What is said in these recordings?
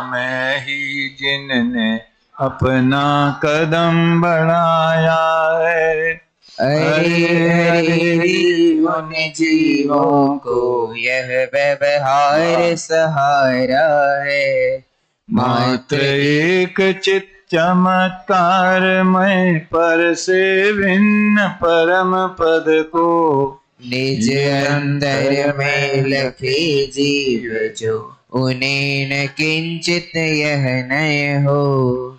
में ही जिनने अपना कदम बढ़ाया है। हरि हरि उन जीवों को यह व्यवहार सहारा है। मात्र एक चित चमत्कार में पर से भिन्न परम पद को निज अंतर में लखे जीव जो, उन्हें न किंचित यह नय हो।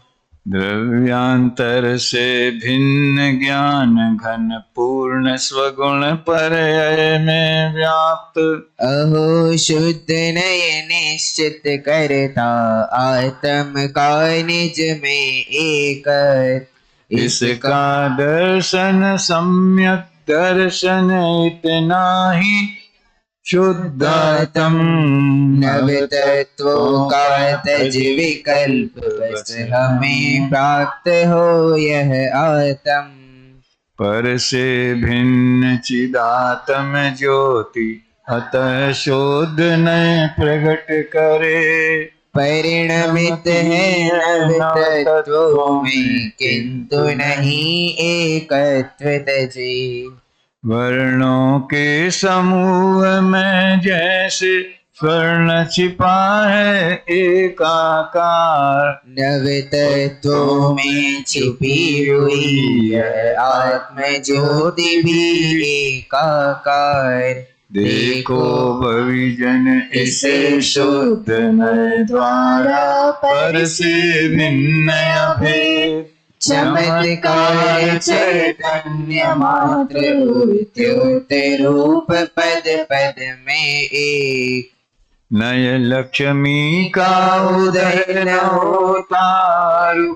द्रव्यांतर से भिन्न ज्ञान घन पूर्ण स्वगुण परय में व्याप्त। अहो शुद्ध नय निश्चित करता, आत्म का निज में एक। इसका दर्शन सम्यक दर्शन इतना ही शुद्धातम। नव तत्वों का तज विकल्प, बस हमें प्राप्त हो यह आत्म। पर से भिन्न चिदात्म ज्योति अतः शोध नय प्रकट करे। परिणमित है नव तत्वों में, किंतु नहीं एकत्व तजे। वर्णों के समूह में जैसे स्वर्ण छिपा है एकाकार। नव तत्वों में छिपी हुई है आत्म ज्योति भी एकाकार। देखो भविजन इसे शुद्ध नय द्वारा पर से भिन्न अभेद। चमत्कार चैतन्य मात्र, द्योत रूप पद पद में एक। नय लक्ष्मी का उदय न होता,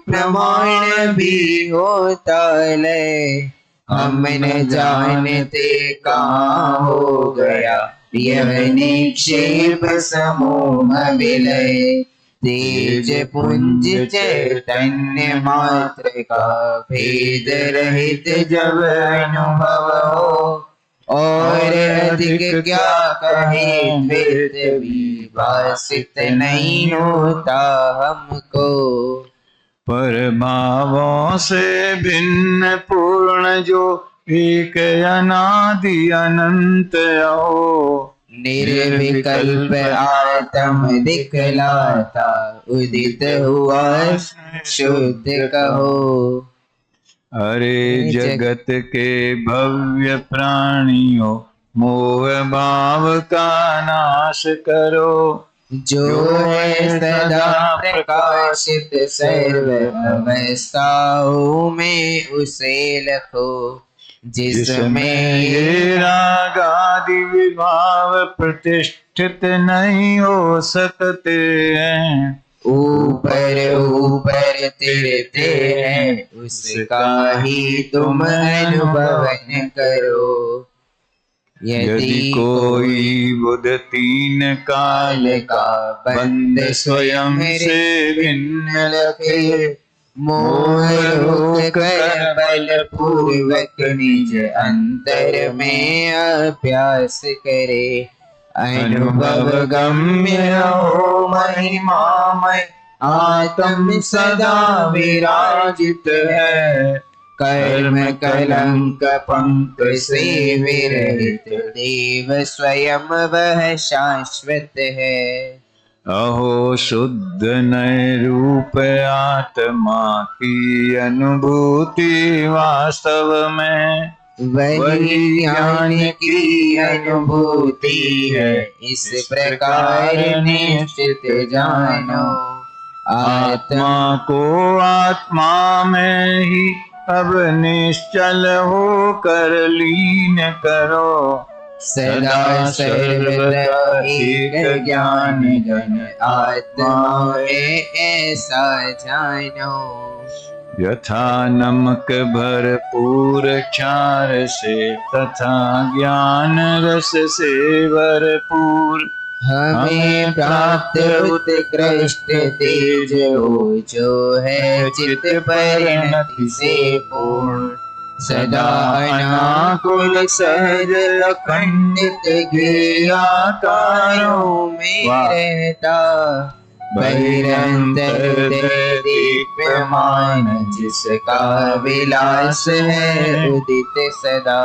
प्रमाण भी होता लय। हम न जानते कहाँ हो गया यह निक्षेप समूह विलय। तेज पुंज चैतन्य मात्र का भेद रहित जब अनुभव हो। और अधिक क्या कहे द्वैत भी भाषित नहीं होता हमको। पर भावों से भिन्न पूर्ण जो एक अनादि अनंत हो। निर्विकल्प आत्म दिखलाता, उदित हुआ शुद्ध कहो। अरे जगत के भव्य प्राणियों, मोह भाव का नाश करो। जो है सदा प्रकाशित सर्व अवस्थाओं में उसे लखो। जिसमें ये राग आदि विभाव प्रतिष्ठित नहीं हो सकते हैं। ऊपर ऊपर तिरते हैं, उसका ही तुम अनुभवन करो। यदि कोई बुध तीन काल का बंद स्वयं से भिन्न लगे। मोह रोक कर बल पूर्वक निज अंतर में अभ्यास करे। अनुभव गम्य हो महिमामय, आत्म सदा विराजित है। कर्म कलंक पंक से विरहित, देव स्वयं वह शाश्वत है। अहो शुद्ध नय रूप आत्मा की अनुभूति वास्तव में वही ज्ञान की अनुभूति है। इस प्रकार निश्चित जानो, आत्मा को आत्मा में ही अब निश्चल हो कर लीन करो। सदा सर्वदा एक ज्ञान घन आत्मा में ऐसा जानो। यथा नमक भरपूर क्षार से, तथा ज्ञान रस से भरपूर हमें प्राप्त उत्कृष्ट तेज हो, जो है चित परिणति से पूर्ण। सदा अनाकुल सहज अखंडित ज्ञेय आकारों में रहता। बहिरंतर दीप्यमान जिसका विलास है उदित सदा।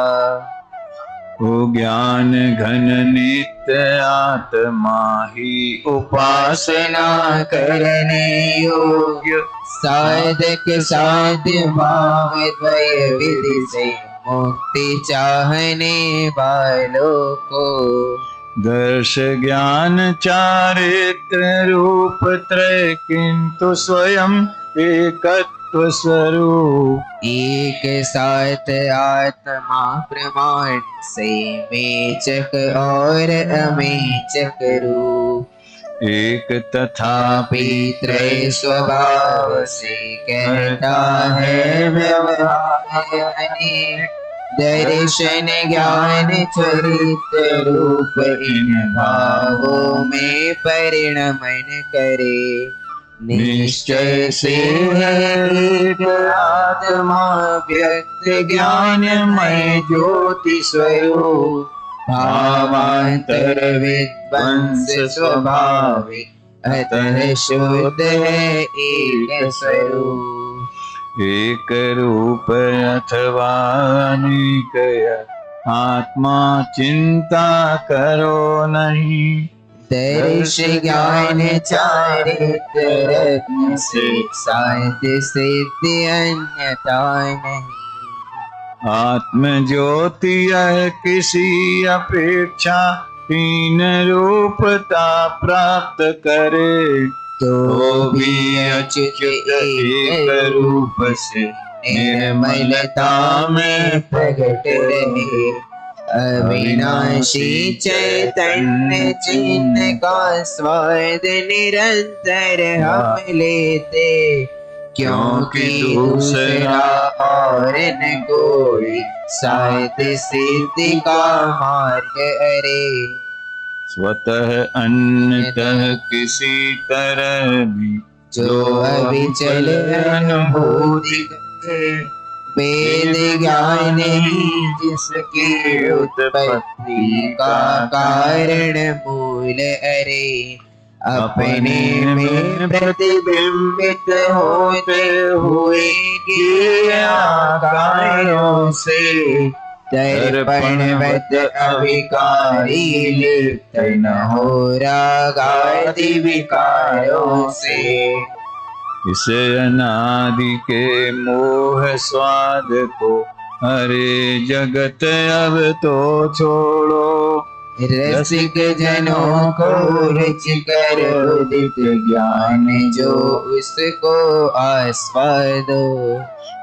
वो ज्ञान घन नित्य आत्मा ही उपासना करने योग्य साधक साध्य भाव द्वय विधि से मुक्ति चाहने वालों को दर्श ज्ञान चारित्र रूप त्रय किंतु स्वयं एकत्व स्वरूप। एक साथ आत्मा प्रमाण से मेचक और अमेचक रूप एक तथापि त्रय स्वभाव से कहता है व्यवहार अनेक। दर्शन ज्ञान चरित्र रूप इन भावों में परिणमन करे। निश्चय से है आत्मा व्यक्त ज्ञानमय ज्योति स्वरूप। भावांतर विध्वंस स्वाभाविक अतः शुद्ध है एक स्वरूप। एक रूप अथवा अनेक आत्मा चिंता करो नहीं। दर्श ज्ञान चारित्र रत्न से साध्य सिद्धि अन्यथा नहीं। आत्म ज्योति यह किसी अपेक्षा तीन रूपता प्राप्त करे। तो भी अच्युत एक रूप से निर्मलता में प्रकट रहे। अविनाशी चैतन्य चिन्ह का स्वाद निरंतर हम लेते। क्योंकि दूसरा और न कोई साध्य सिद्धि का मार्ग अरे। स्वतः अन्यतः किसी तरह भी जो अविचल अनुभूति करे। वेद ज्ञान ही जिसकी उत्पत्ति का कारण मूल अरे। अपने में प्रतिबिंबित होते हुए आकारों से दर्पणवत अविकारी लिप्त न हो रागादि विकारों से। इस अनादि के मोह स्वाद को अरे जगत अब तो छोड़ो। रसिक जनों को रुच कर उदित ज्ञान जो उसको आस्वादो।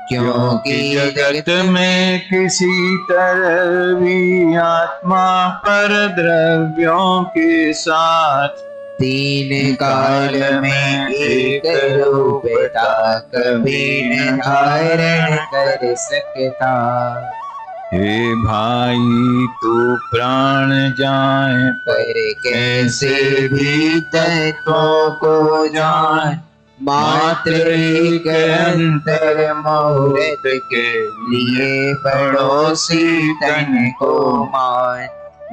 क्योंकि जगत में किसी तरह भी आत्मा पर द्रव्यों के साथ तीन काल में एक रूपता कभी न धारण कर सकता। हे भाई तू प्राण जाए पर कैसे भी तत्वों को जान। मात्र एक अंतर मुहूर्त के लिए पड़ोसी तन को मान।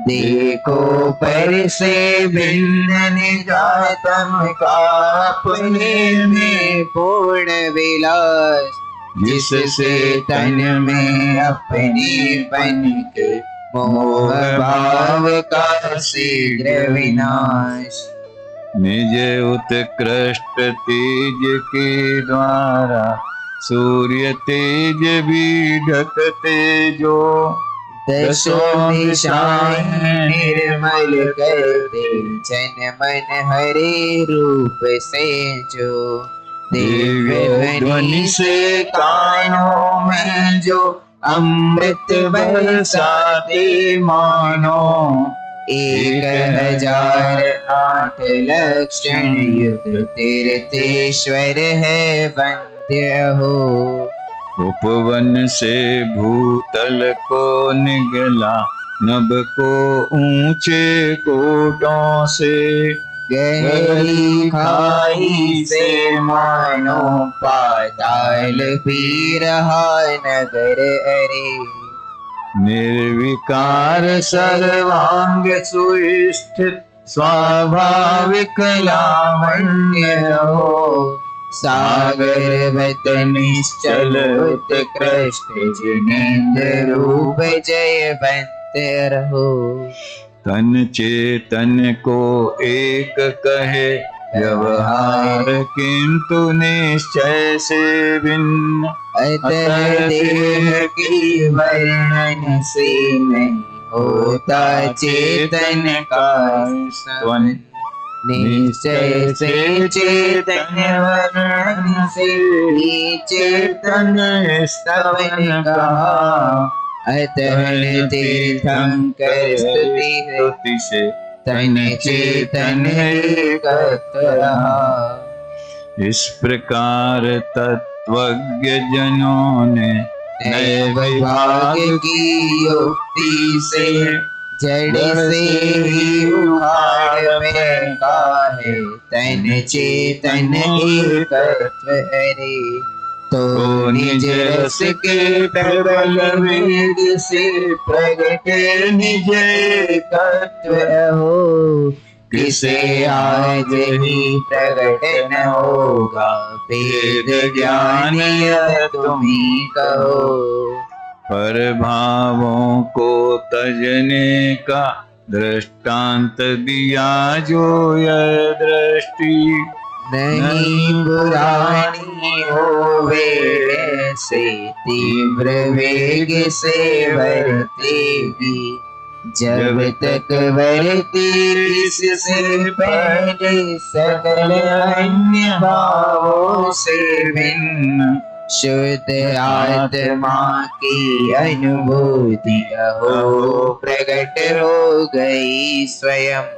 देखो पर से भिन्न निजातम का अपने में पूर्ण विलास। जिससे तन में अपने पन के मोह भाव का शीघ्र विनाश। निज उत्कृष्ट तेज के द्वारा सूर्य तेज भी ढकते जो। दसों दिशाएं निर्मल करते जन मन हरे रूप से जो। दिव्य ध्वनि से कानों में जो अमृत बरसाते मानो। 1008 लक्षण युक्त तीर्थेश्वर है वंद्य हो। उपवन से भूतल को निगला नभ को ऊंचे कोटों से। गहरी खाई से मानो पाताल पी रहा नगर अरे। निर्विकार सर्वांग सुस्थित स्वाभाविक लावण्य हो। सागरवत निश्चल उत्कृष्ट जिनेन्द्र रूप जयवंत रहो। तन चेतन को एक कहे व्यवहार, किंतु निश्चय से भिन्न। अतः देह की वर्णन से नहीं होता चेतन का स्तवन। निश्चय से चेतन वर्णन से ही चेतन स्तवन कहा। अतः तीर्थंकर स्तुति से तन चेतन एकत्र रहा। इस प्रकार तत्वज्ञ जनों ने नए विभाग की युक्ति से जड़ से ही उखाड़ फेंका है तन चेतन एकत्व हरे। तो निज रस के प्रबल वेग से प्रगट निज एकत्व हो। किसे आज ही प्रगट न होगा वेद ज्ञान यह तुम ही कहो। पर भावों को तजने का दृष्टांत दिया जो यह दृष्टि। नहीं पुरानी हो वेग से तीव्र वेग से बढ़तेगी। जब तक बढ़ती इससे पहले सकल अन्य भावों से भिन्न शुद्ध आत्मा की अनुभूति हो प्रकट हो गई स्वयं।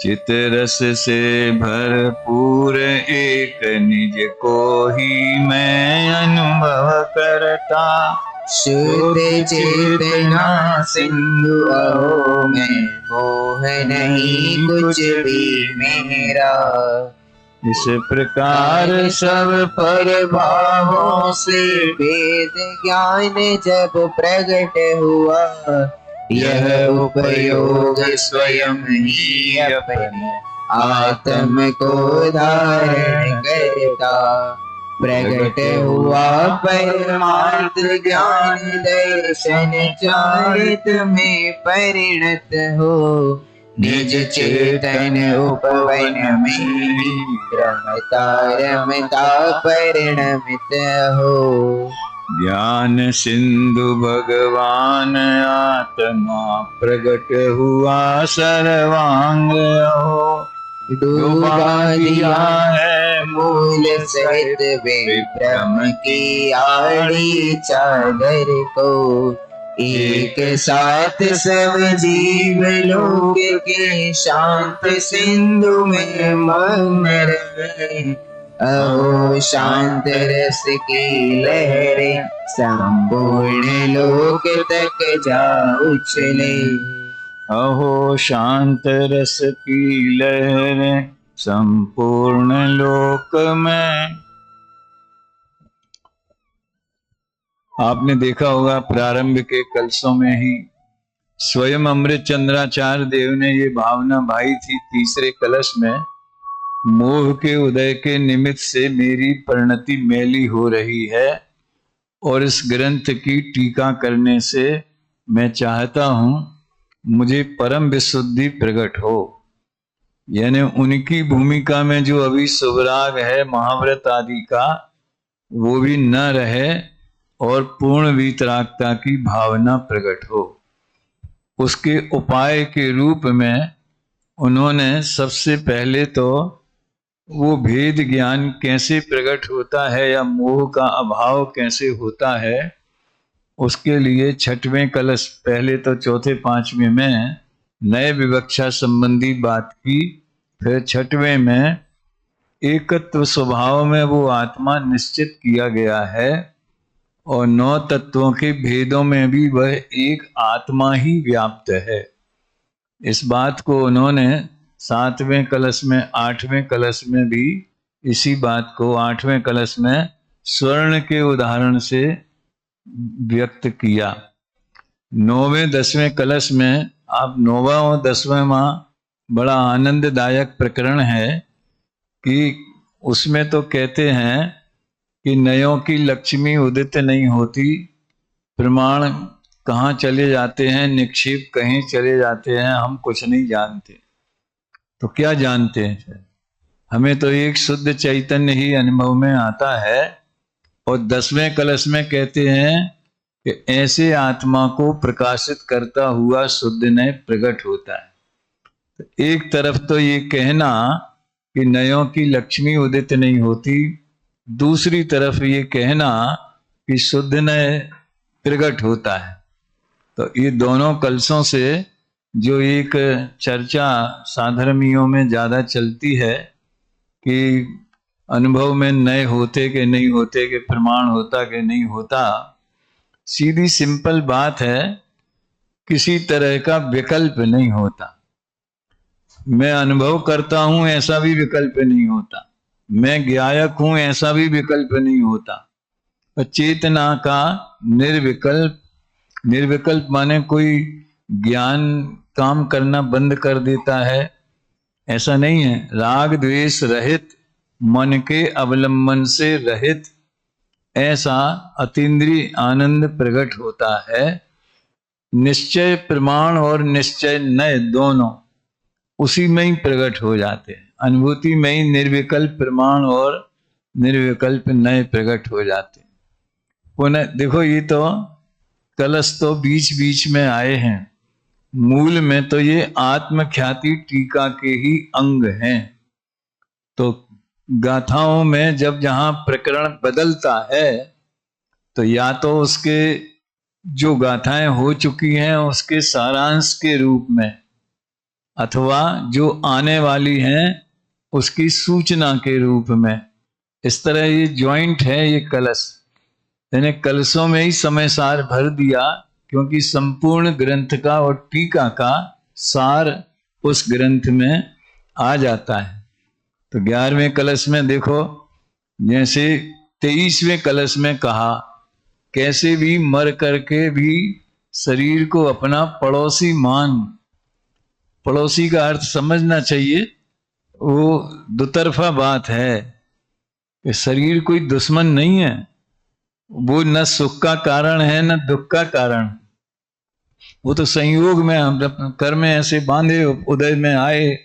चित रस से भरपूर एक निज को ही मैं अनुभव करता। शुद्ध चेतना सिंधु अहो मैं मोह नहीं कुछ भी मेरा। इस प्रकार सब पर भावों से वेद ज्ञान जब प्रकट हुआ। यह उपयोग स्वयं ही अपने आत्म को धारण करता। प्रकट हुआ परमार्थ ज्ञान दर्शन चारित में परिणत हो। निज चेतन उपवन में रमता रमता परिणमित हो। ज्ञान सिंधु भगवान आत्मा प्रकट हुआ सर्वांग हो। डूबा दिया है मूल सहित विभ्रम की आड़ी चादर को। एक साथ सब जीव लोक के शांत सिंधु में मग्न रहे। अहो शांत रस की लहरें संपूर्ण लोक तक जा उछले। अहो शांत रस की लहरें संपूर्ण लोक में। आपने देखा होगा प्रारंभ के कलशों में ही स्वयं अमृत चंद्राचार्य देव ने ये भावना भाई थी तीसरे कलश में, मोह के उदय के निमित्त से मेरी परिणति मैली हो रही है और इस ग्रंथ की टीका करने से मैं चाहता हूं मुझे परम विशुद्धि प्रकट हो। यानी उनकी भूमिका में जो अभी शुभराग है महाव्रत आदि का वो भी न रहे और पूर्ण वीतरागता की भावना प्रकट हो। उसके उपाय के रूप में उन्होंने सबसे पहले तो वो भेद ज्ञान कैसे प्रकट होता है या मोह का अभाव कैसे होता है उसके लिए छठवें कलश, पहले तो चौथे पांचवें में नए विवक्षा संबंधी बात की, फिर छठवें में एकत्व स्वभाव में वो आत्मा निश्चित किया गया है और 9 तत्वों के भेदों में भी वह एक आत्मा ही व्याप्त है। इस बात को उन्होंने 7वें कलश में 8वें कलश में भी इसी बात को 8वें कलश में स्वर्ण के उदाहरण से व्यक्त किया। 9वें 10वें कलश में आप 9वां और 10वां बड़ा आनंददायक प्रकरण है कि उसमें तो कहते हैं कि नयों की लक्ष्मी उदित नहीं होती, प्रमाण कहाँ चले जाते हैं, निक्षेप कहीं चले जाते हैं, हम कुछ नहीं जानते। तो क्या जानते हैं फिर? हमें तो एक शुद्ध चैतन्य ही अनुभव में आता है। और 10वें कलश में कहते हैं कि ऐसे आत्मा को प्रकाशित करता हुआ शुद्ध ने प्रकट होता है। तो एक तरफ तो ये कहना कि नयों की लक्ष्मी उदित नहीं होती, दूसरी तरफ ये कहना कि शुद्ध ने प्रकट होता है। तो ये दोनों कलशों से जो एक चर्चा साधर्मियों में ज्यादा चलती है कि अनुभव में नए होते कि नहीं होते, कि प्रमाण होता कि नहीं होता, सीधी सिंपल बात है, किसी तरह का विकल्प नहीं होता। मैं अनुभव करता हूं ऐसा भी विकल्प नहीं होता, मैं ज्ञायक हूं ऐसा भी विकल्प नहीं होता। चेतना का निर्विकल्प, निर्विकल्प माने कोई ज्ञान काम करना बंद कर देता है, ऐसा नहीं है। राग द्वेष रहित, मन के अवलंबन से रहित ऐसा अतीन्द्रिय आनंद प्रकट होता है। निश्चय प्रमाण और निश्चय नय दोनों उसी में ही प्रकट हो जाते हैं। अनुभूति में ही निर्विकल्प प्रमाण और निर्विकल्प नय प्रकट हो जाते हैं। पुनः देखो, ये तो कलश तो बीच बीच में आए हैं, मूल में तो ये आत्मख्याति टीका के ही अंग हैं। तो गाथाओं में जब जहां प्रकरण बदलता है तो या तो उसके जो गाथाएं हो चुकी हैं उसके सारांश के रूप में, अथवा जो आने वाली हैं उसकी सूचना के रूप में। इस तरह ये ज्वाइंट है ये कलश, यानी कलशों में ही समय सार भर दिया, क्योंकि संपूर्ण ग्रंथ का और टीका का सार उस ग्रंथ में आ जाता है। तो 11वें कलश में देखो, जैसे 23वें कलश में कहा, कैसे भी मर करके भी शरीर को अपना पड़ोसी मान। पड़ोसी का अर्थ समझना चाहिए, वो दुतरफा बात है कि शरीर कोई दुश्मन नहीं है, वो न सुख का कारण है न दुख का कारण। वो तो संयोग में हम कर्म में ऐसे बांधे, उदय में आए,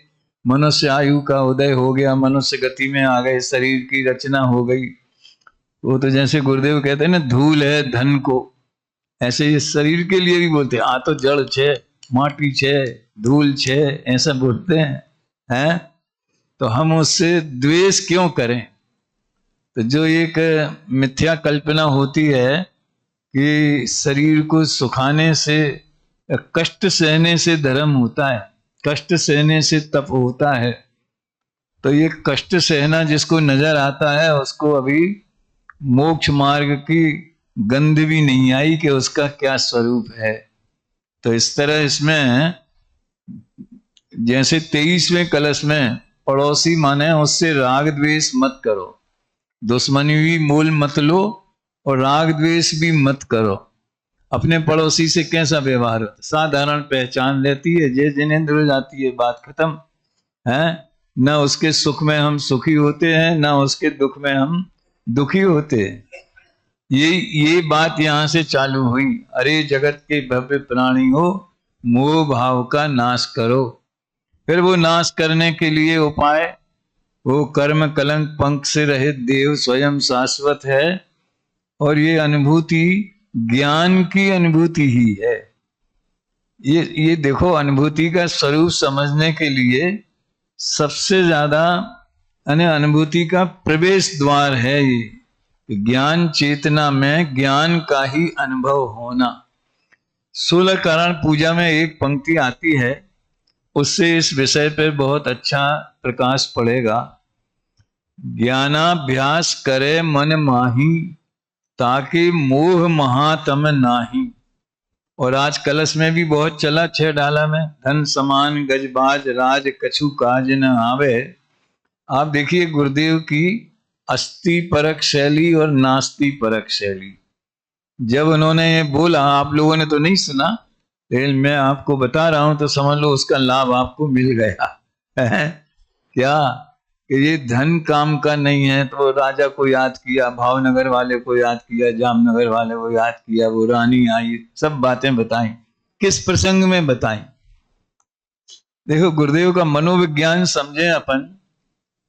मनुष्य आयु का उदय हो गया, मनुष्य गति में आ गए, शरीर की रचना हो गई। वो तो जैसे गुरुदेव कहते हैं ना, धूल है धन को, ऐसे ये शरीर के लिए भी बोलते हैं, आ तो जड़ छे, माटी छे, धूल छे, ऐसा बोलते हैं। तो हम उससे द्वेष क्यों करें? तो जो एक मिथ्या कल्पना होती है कि शरीर को सुखाने से, कष्ट सहने से धर्म होता है, कष्ट सहने से तप होता है, तो ये कष्ट सहना जिसको नजर आता है उसको अभी मोक्ष मार्ग की गंध भी नहीं आई कि उसका क्या स्वरूप है। तो इस तरह इसमें जैसे 23वें कलश में पड़ोसी माने उससे राग द्वेष मत करो, दुश्मनी भी मोल मत लो और राग द्वेष भी मत करो। अपने पड़ोसी से कैसा व्यवहार होता, साधारण पहचान लेती है, जे जिनेंद्र हो जाती है, बात खत्म है। न उसके सुख में हम सुखी होते हैं, न उसके दुख में हम दुखी होते हैं। ये बात यहां से चालू हुई। अरे जगत के भव्य प्राणी हो, मोह भाव का नाश करो। फिर वो नाश करने के लिए उपाय, वो कर्म कलंक पंख से रहित देव स्वयं शाश्वत है, और ये अनुभूति ज्ञान की अनुभूति ही है। ये देखो, अनुभूति का स्वरूप समझने के लिए सबसे ज्यादा अनुभूति का प्रवेश द्वार है ये ज्ञान चेतना में ज्ञान का ही अनुभव होना। 16 कारण पूजा में एक पंक्ति आती है, उससे इस विषय पर बहुत अच्छा प्रकाश पड़ेगा। ज्ञानाभ्यास करे मन माही, ताकि मोह महातम नाही। और आज कलश में भी बहुत चला 6 डाला में, धन समान गजबाज राज कछु काज न आवे। आप देखिए गुरुदेव की अस्ति परक शैली और नास्ति परक शैली। जब उन्होंने ये बोला, आप लोगों ने तो नहीं सुना, लेकिन मैं आपको बता रहा हूं तो समझ लो उसका लाभ आपको मिल गया। है क्या कि ये धन काम का नहीं है। तो राजा को याद किया, भावनगर वाले को याद किया, जामनगर वाले को याद किया, वो रानी आई, सब बातें बताई। किस प्रसंग में बताई? देखो गुरुदेव का मनोविज्ञान समझे अपन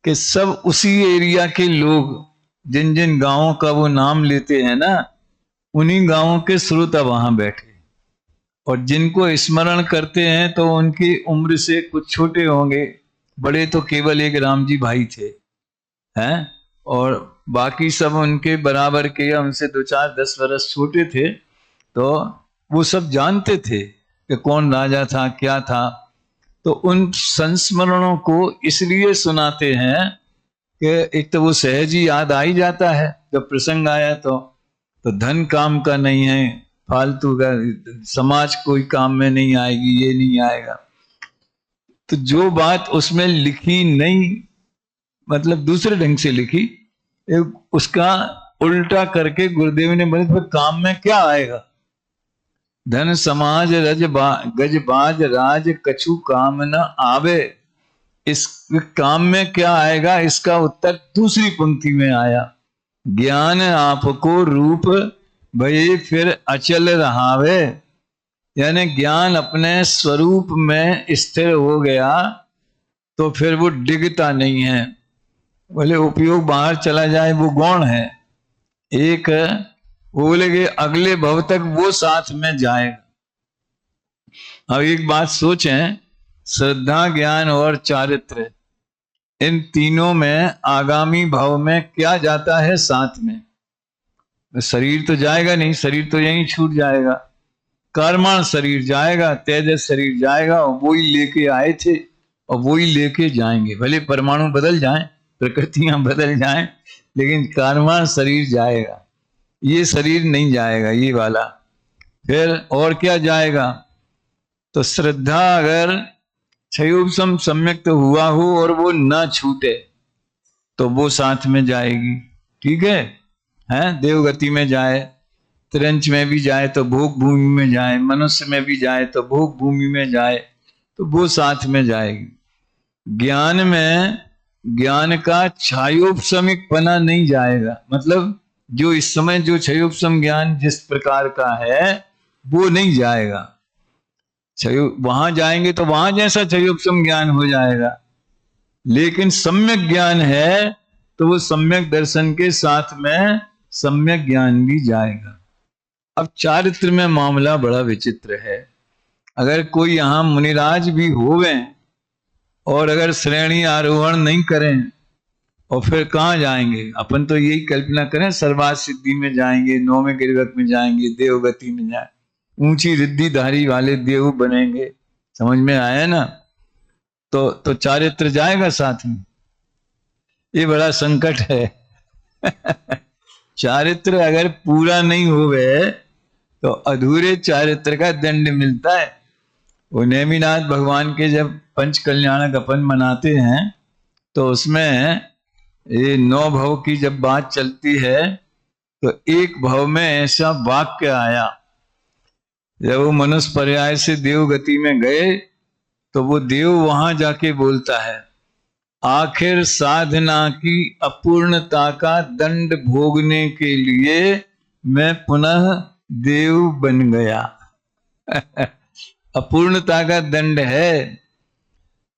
कि सब उसी एरिया के लोग, जिन जिन गांवों का वो नाम लेते हैं ना, उन्हीं गांवों के श्रोता वहां बैठे, और जिनको स्मरण करते हैं तो उनकी उम्र से कुछ छोटे होंगे, बड़े तो केवल एक राम जी भाई थे, हैं, और बाकी सब उनके बराबर के या उनसे 2-4-10 वर्ष छोटे थे। तो वो सब जानते थे कि कौन राजा था, क्या था। तो उन संस्मरणों को इसलिए सुनाते हैं कि एक तो वो सहज ही याद आ ही जाता है जब प्रसंग आया। तो धन काम का नहीं है, फालतू का, समाज कोई काम में नहीं आएगी, ये नहीं आएगा। तो जो बात उसमें लिखी नहीं, मतलब दूसरे ढंग से लिखी, उसका उल्टा करके गुरुदेव ने बोले फिर काम में क्या आएगा? धन समाज गजबाज राज कछु काम न आवे, इस काम में क्या आएगा? इसका उत्तर दूसरी पंक्ति में आया, ज्ञान आपको रूप भई फिर अचल रहावे। यानी ज्ञान अपने स्वरूप में स्थिर हो गया तो फिर वो डिगता नहीं है। बोले उपयोग बाहर चला जाए वो गौण है, एक वो बोले कि अगले भव तक वो साथ में जाएगा। अब एक बात सोचें, श्रद्धा, ज्ञान और चारित्र, इन तीनों में आगामी भव में क्या जाता है साथ में? शरीर तो जाएगा नहीं, शरीर तो यहीं छूट जाएगा। कर्मण शरीर जाएगा, तेजस शरीर जाएगा, और वही लेके आए थे और वही लेके जाएंगे। भले परमाणु बदल जाएं, प्रकृतियां बदल जाएं, लेकिन कर्मण शरीर जाएगा, ये शरीर नहीं जाएगा, ये वाला। फिर और क्या जाएगा? तो श्रद्धा अगर क्षयोपशम सम्यक तो हुआ हो और वो ना छूटे तो वो साथ में जाएगी, ठीक है? हैं, देवगति में जाए, त्रिंच में भी जाए तो भोग भूमि में जाए, मनुष्य में भी जाए तो भोग भूमि में जाए, तो वो साथ में जाएगी। ज्ञान में ज्ञान का क्षयोपशमिक पना नहीं जाएगा, मतलब जो इस समय जो क्षयोपशम ज्ञान जिस प्रकार का है वो नहीं जाएगा। वहां जाएंगे तो वहां जैसा क्षयोपशम ज्ञान हो जाएगा, लेकिन सम्यक ज्ञान है तो वो सम्यक दर्शन के साथ में सम्यक ज्ञान भी जाएगा। अब चारित्र में मामला बड़ा विचित्र है। अगर कोई यहां मुनिराज भी होवे और अगर श्रेणी आरोहण नहीं करें और फिर कहाँ जाएंगे? अपन तो यही कल्पना करें सर्वार्थ सिद्धि में जाएंगे, नौवें गिरिवक में जाएंगे, देवगति में जाए, ऊंची रिद्धिधारी वाले देव बनेंगे। समझ में आया ना? तो चारित्र जाएगा साथ में, ये बड़ा संकट है। चारित्र अगर पूरा नहीं होवे तो अधूरे चारित्र का दंड मिलता है। वो नेमिनाथ भगवान के जब पंच कल्याणक अपन मनाते हैं तो उसमें ये 9 भव की जब बात चलती है तो एक भव में ऐसा वाक्य आया, जब वो मनुष्य पर्याय से देवगति में गए तो वो देव वहां जाके बोलता है, आखिर साधना की अपूर्णता का दंड भोगने के लिए मैं पुनः देव बन गया। अपूर्णता का दंड है।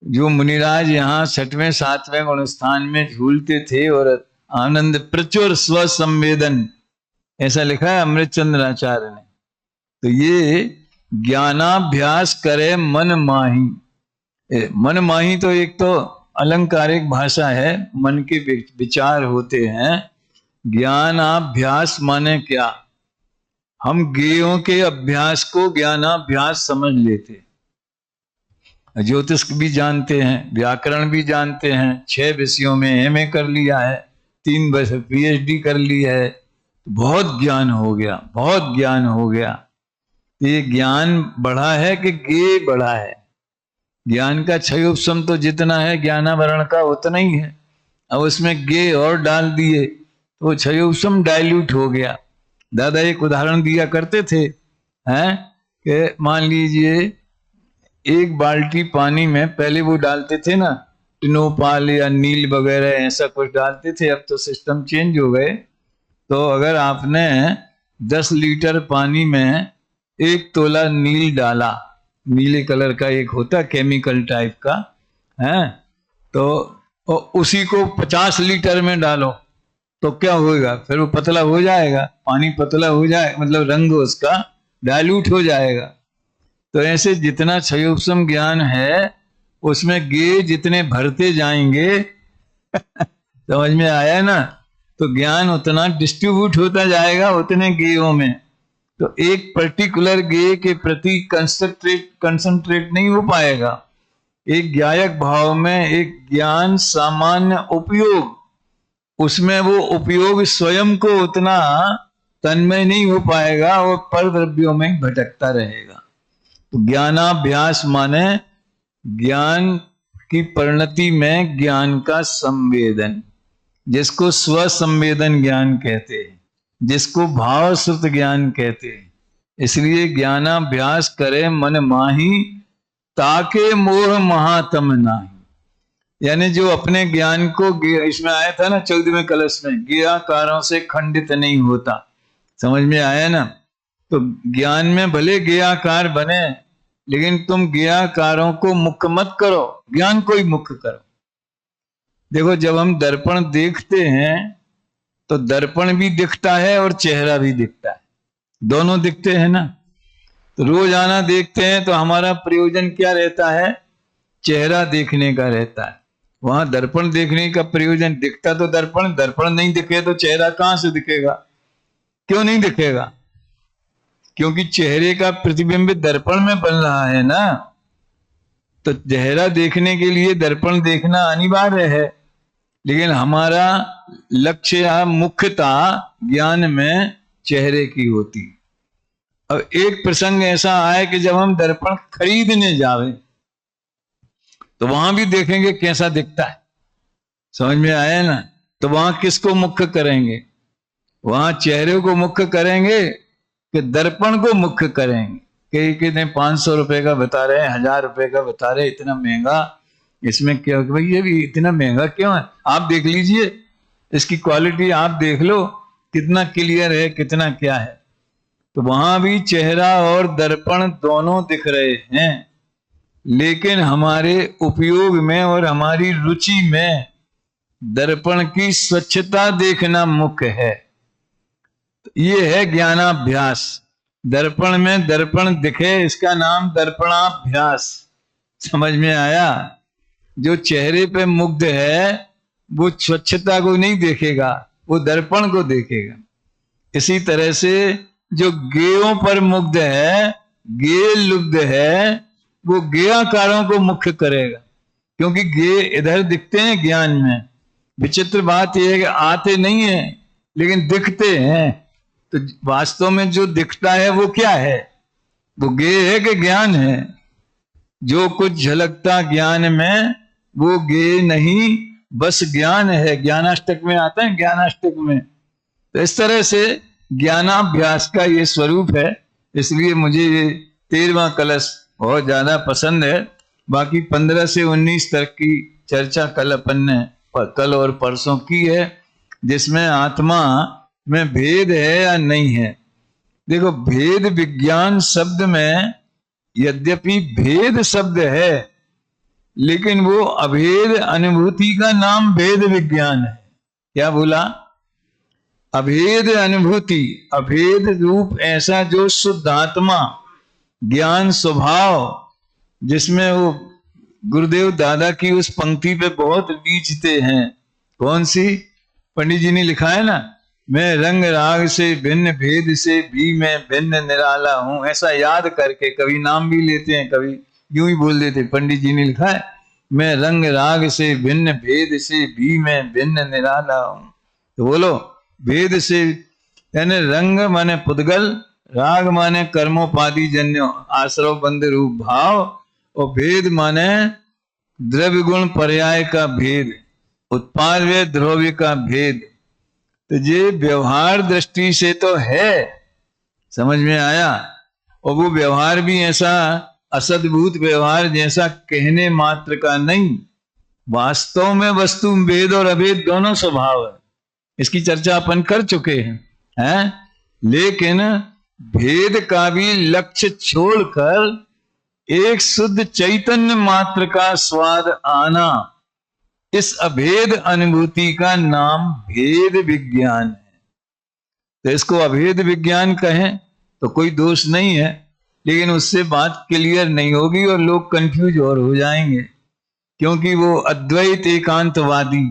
जो मुनिराज यहाँ 6वें 7वें गुणस्थान में झूलते थे और आनंद प्रचुर स्वसंवेदन, ऐसा लिखा है अमृत चंद्राचार्य ने। तो ये ज्ञानाभ्यास करे मन माही। मन माही तो एक तो अलंकारिक भाषा है, मन के विचार होते हैं। ज्ञानाभ्यास माने क्या? हम ज्ञेयों के अभ्यास को ज्ञानाभ्यास समझ लेते। ज्योतिष भी जानते हैं, व्याकरण भी जानते हैं, 6 विषयों में एमए कर लिया है, 3 वर्ष पीएचडी कर ली है, बहुत ज्ञान हो गया, बहुत ज्ञान हो गया। ये ज्ञान बढ़ा है कि ज्ञेय बढ़ा है? ज्ञान का क्षयोपशम तो जितना है ज्ञानावरण का उतना ही है, अब उसमें ज्ञेय और डाल दिए तो क्षयोपशम डाइल्यूट हो गया। दादा एक उदाहरण दिया करते थे, हैं, कि मान लीजिए एक बाल्टी पानी में पहले वो डालते थे ना, टिनोपाल या नील वगैरह ऐसा कुछ डालते थे, अब तो सिस्टम चेंज हो गए। तो अगर आपने 10 लीटर पानी में 1 तोला नील डाला, नीले कलर का एक होता केमिकल टाइप का है, तो उसी को 50 लीटर में डालो तो क्या होगा, फिर वो पतला हो जाएगा, पानी पतला हो जाए, मतलब रंग उसका डाइल्यूट हो जाएगा। तो ऐसे जितना क्षयोपम ज्ञान है उसमें गे जितने भरते जाएंगे समझ में आया ना, तो ज्ञान उतना डिस्ट्रीब्यूट होता जाएगा उतने गेयों में। तो एक पर्टिकुलर गे के प्रति कंसंट्रेट नहीं हो पाएगा। एक ज्ञायक भाव में एक ज्ञान सामान्य उपयोग, उसमें वो उपयोग स्वयं को उतना तन्मय नहीं हो पाएगा और पर द्रव्यों में भटकता रहेगा। तो ज्ञानाभ्यास माने ज्ञान की परिणति में ज्ञान का संवेदन, जिसको स्वसंवेदन ज्ञान कहते हैं, जिसको भाव श्रुत ज्ञान कहते हैं। इसलिए ज्ञानाभ्यास करे मन माही, ताके मोह महातम नाही। यानी जो अपने ज्ञान को, इसमें आया था ना 14वें कलश में, ज्ञाकारों से खंडित नहीं होता। समझ में आया ना। तो ज्ञान में भले ज्ञाकार बने, लेकिन तुम ज्ञाकारों को मुख्य मत करो, ज्ञान को ही मुख्य करो। देखो जब हम दर्पण देखते हैं तो दर्पण भी दिखता है और चेहरा भी दिखता है, दोनों दिखते हैं ना। तो रोजाना देखते हैं तो हमारा प्रयोजन क्या रहता है, चेहरा देखने का रहता है। वहां दर्पण देखने का प्रयोजन, दिखता तो दर्पण, दर्पण नहीं दिखे तो चेहरा कहां से दिखेगा? क्यों नहीं दिखेगा? क्योंकि चेहरे का प्रतिबिंब दर्पण में बन रहा है ना। तो चेहरा देखने के लिए दर्पण देखना अनिवार्य है, लेकिन हमारा लक्ष्य मुख्यता ज्ञान में चेहरे की होती। अब एक प्रसंग ऐसा आए कि जब हम दर्पण खरीदने जावे तो वहां भी देखेंगे कैसा दिखता है, समझ में आया ना। तो वहां किसको मुख्य करेंगे? वहां चेहरे को मुख्य करेंगे कि दर्पण को मुख्य करेंगे? कई कितने 500 रुपए का बता रहे हैं, 1000 रुपए का बता रहे, इतना महंगा, इसमें क्या भाई, ये भी इतना महंगा क्यों है? आप देख लीजिए, इसकी क्वालिटी आप देख लो कितना क्लियर है, कितना क्या है। तो वहां भी चेहरा और दर्पण दोनों दिख रहे हैं, लेकिन हमारे उपयोग में और हमारी रुचि में दर्पण की स्वच्छता देखना मुख्य है। ये है ज्ञानाभ्यास। दर्पण में दर्पण दिखे, इसका नाम दर्पणाभ्यास। समझ में आया? जो चेहरे पे मुग्ध है वो स्वच्छता को नहीं देखेगा, वो दर्पण को देखेगा। इसी तरह से जो गेयों पर मुग्ध है, गेय लुब्ध है, वो गेयाकारों को मुख्य करेगा, क्योंकि गेय इधर दिखते हैं ज्ञान में। विचित्र बात यह है कि आते नहीं है लेकिन दिखते हैं। तो वास्तव में जो दिखता है वो क्या है? वो गेय है कि ज्ञान है? जो कुछ झलकता ज्ञान में वो गेय नहीं, बस ज्ञान है। ज्ञानाष्टक में आता है, ज्ञानाष्टक में। तो इस तरह से ज्ञानाभ्यास का ये स्वरूप है। इसलिए मुझे ये 13वां कलश बहुत ज्यादा पसंद है। बाकी 15 से 19 तक की चर्चा कल अपन ने कल और परसों की है, जिसमें आत्मा में भेद है या नहीं है। देखो, भेद विज्ञान शब्द में यद्यपि भेद शब्द है, लेकिन वो अभेद अनुभूति का नाम भेद विज्ञान है। क्या बोला? अभेद अनुभूति, अभेद रूप ऐसा जो शुद्ध आत्मा ज्ञान स्वभाव, जिसमें वो गुरुदेव दादा की उस पंक्ति पे बहुत बीचते हैं। कौन सी? पंडित जी ने लिखा है ना, मैं रंग राग से भिन्न, भेद से भी मैं भिन्न निराला हूं। ऐसा याद करके, कभी नाम भी लेते हैं, कभी यूं ही बोल देते। पंडित जी ने लिखा है, मैं रंग राग से भिन्न, भेद से भी मैं भिन्न निराला हूं। तो बोलो, भेद से यानी रंग माने पुद्गल, राग माने कर्मोपाधि जन्य आश्रव बंद रूप भाव, और भेद माने द्रव्य गुण पर्याय का भेद, उत्पाद व द्रव्य का भेद। तो ये व्यवहार दृष्टि से तो है, समझ में आया। और वो व्यवहार भी ऐसा असद्भूत व्यवहार जैसा कहने मात्र का नहीं, वास्तव में वस्तु भेद और अभेद दोनों स्वभाव है। इसकी चर्चा अपन कर चुके हैं? लेकिन भेद का भी लक्ष्य छोड़कर एक शुद्ध चैतन्य मात्र का स्वाद आना, इस अभेद अनुभूति का नाम भेद विज्ञान है। तो इसको अभेद विज्ञान कहें तो कोई दोष नहीं है, लेकिन उससे बात क्लियर नहीं होगी और लोग कंफ्यूज और हो जाएंगे, क्योंकि वो अद्वैत एकांतवादी,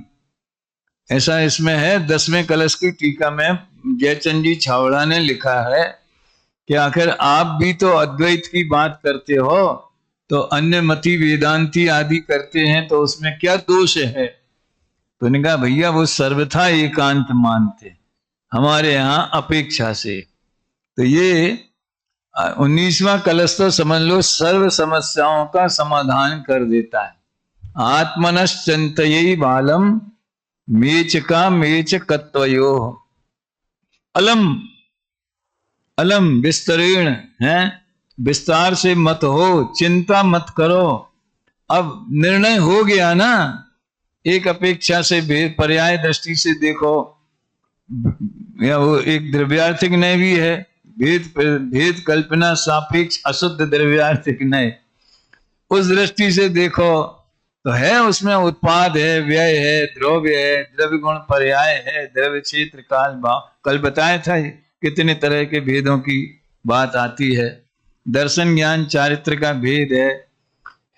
ऐसा इसमें है। 10वें कलश की टीका में जयचंद जी छावड़ा ने लिखा है कि आखिर आप भी तो अद्वैत की बात करते हो, तो अन्य मति वेदांती आदि करते हैं, तो उसमें क्या दोष है? तो उन्होंने कहा भैया वो सर्वथा एकांत मानते, हमारे यहाँ अपेक्षा से। तो ये 19वां कलश तो समझ लो सर्व समस्याओं का समाधान कर देता है। आत्मनश्चिंतये बालम मेच का मेच कत्वयो, अलम अलम विस्तरेण है, विस्तार से मत हो, चिंता मत करो। अब निर्णय हो गया ना, एक अपेक्षा से पर्याय दृष्टि से देखो, या वो एक द्रव्यार्थिक न्याय भी है, भेद कल्पना सापेक्ष अशुद्ध द्रव्यार्थिक न्याय, उस दृष्टि से देखो तो है, उसमें उत्पाद है, व्यय है, द्रव्य है, द्रव्य गुण पर्याय है, द्रव्य क्षेत्र काल भाव, कल बताया था कितने तरह के भेदों की बात आती है। दर्शन ज्ञान चारित्र का भेद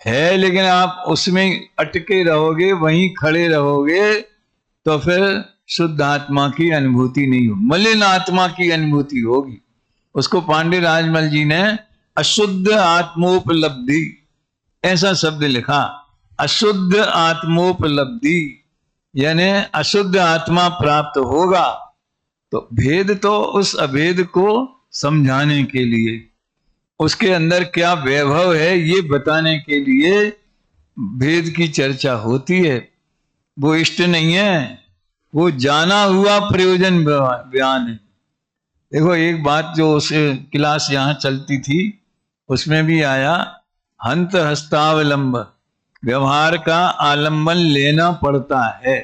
है, लेकिन आप उसमें अटके रहोगे, वहीं खड़े रहोगे, तो फिर शुद्ध आत्मा की अनुभूति नहीं होगी, मलिन आत्मा की अनुभूति होगी। उसको पांडे राजमल जी ने अशुद्ध आत्मोपलब्धि ऐसा शब्द लिखा, अशुद्ध आत्मोपलब्धि, यानी अशुद्ध आत्मा प्राप्त होगा। तो भेद तो उस अभेद को समझाने के लिए, उसके अंदर क्या वैभव है ये बताने के लिए भेद की चर्चा होती है। वो इष्ट नहीं है, वो जाना हुआ प्रयोजन बयान है। देखो एक बात जो उस क्लास यहाँ चलती थी उसमें भी आया, हंत हस्तावलंब, व्यवहार का आलंबन लेना पड़ता है।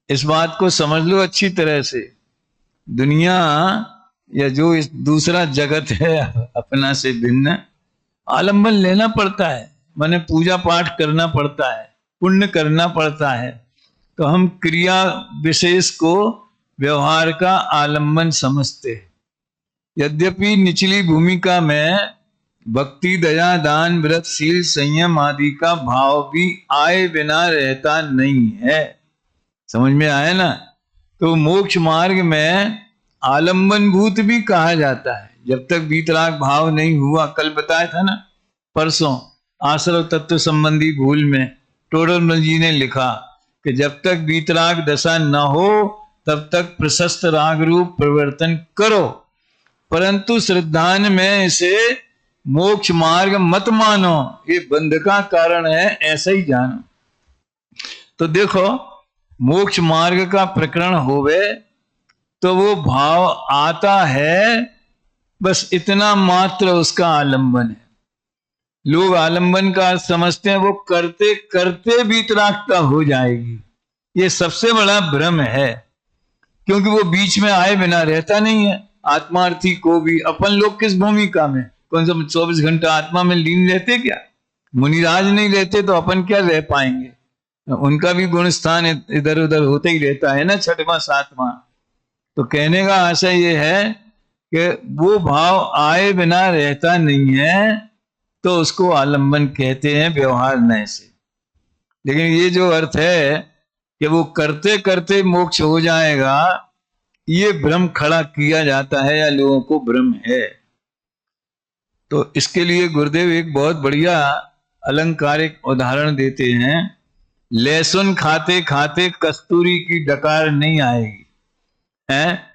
इस बात को समझ लो अच्छी तरह से। दुनिया या जो इस दूसरा जगत है अपना से भिन्न, आलंबन लेना पड़ता है, माने पूजा पाठ करना पड़ता है, पुण्य करना पड़ता है। तो हम क्रिया विशेष को व्यवहार का आलंबन समझते हैं। यद्यपि निचली भूमिका में भक्ति, दया, दान, व्रत, शील, संयम आदि का भाव भी आए बिना रहता नहीं है। समझ में आया ना? तो मोक्ष मार्ग में आलंबन भूत भी कहा जाता है। जब तक वीतराग भाव नहीं हुआ, कल बताया था ना परसों, आश्रव तत्व संबंधी भूल में टोडरमल जी ने लिखा कि जब तक वीतराग दशा न हो तब तक प्रशस्त राग रूप प्रवर्तन करो, परंतु श्रद्धान में इसे मोक्ष मार्ग मत मानो, ये बंध का कारण है, ऐसा ही जानो। तो देखो मोक्ष मार्ग का प्रकरण होवे तो वो भाव आता है, बस इतना मात्र उसका आलंबन है। लोग आलंबन का समझते हैं वो करते करते वीतरागता हो जाएगी, ये सबसे बड़ा भ्रम है, क्योंकि वो बीच में आए बिना रहता नहीं है। आत्मार्थी को भी अपन लोग किस भूमिका में, कौन सा 24 घंटा आत्मा में लीन रहते क्या? मुनिराज नहीं रहते तो अपन क्या रह पाएंगे? उनका भी गुण स्थान इधर उधर होता ही रहता है ना, 6वां 7वां। तो कहने का आशय ये है कि वो भाव आए बिना रहता नहीं है, तो उसको आलंबन कहते हैं व्यवहार नय से। लेकिन ये जो अर्थ है कि वो करते करते मोक्ष हो जाएगा, ये भ्रम खड़ा किया जाता है या लोगों को भ्रम है। तो इसके लिए गुरुदेव एक बहुत बढ़िया अलंकारिक उदाहरण देते हैं। लहसुन खाते खाते कस्तूरी की डकार नहीं आएगी है।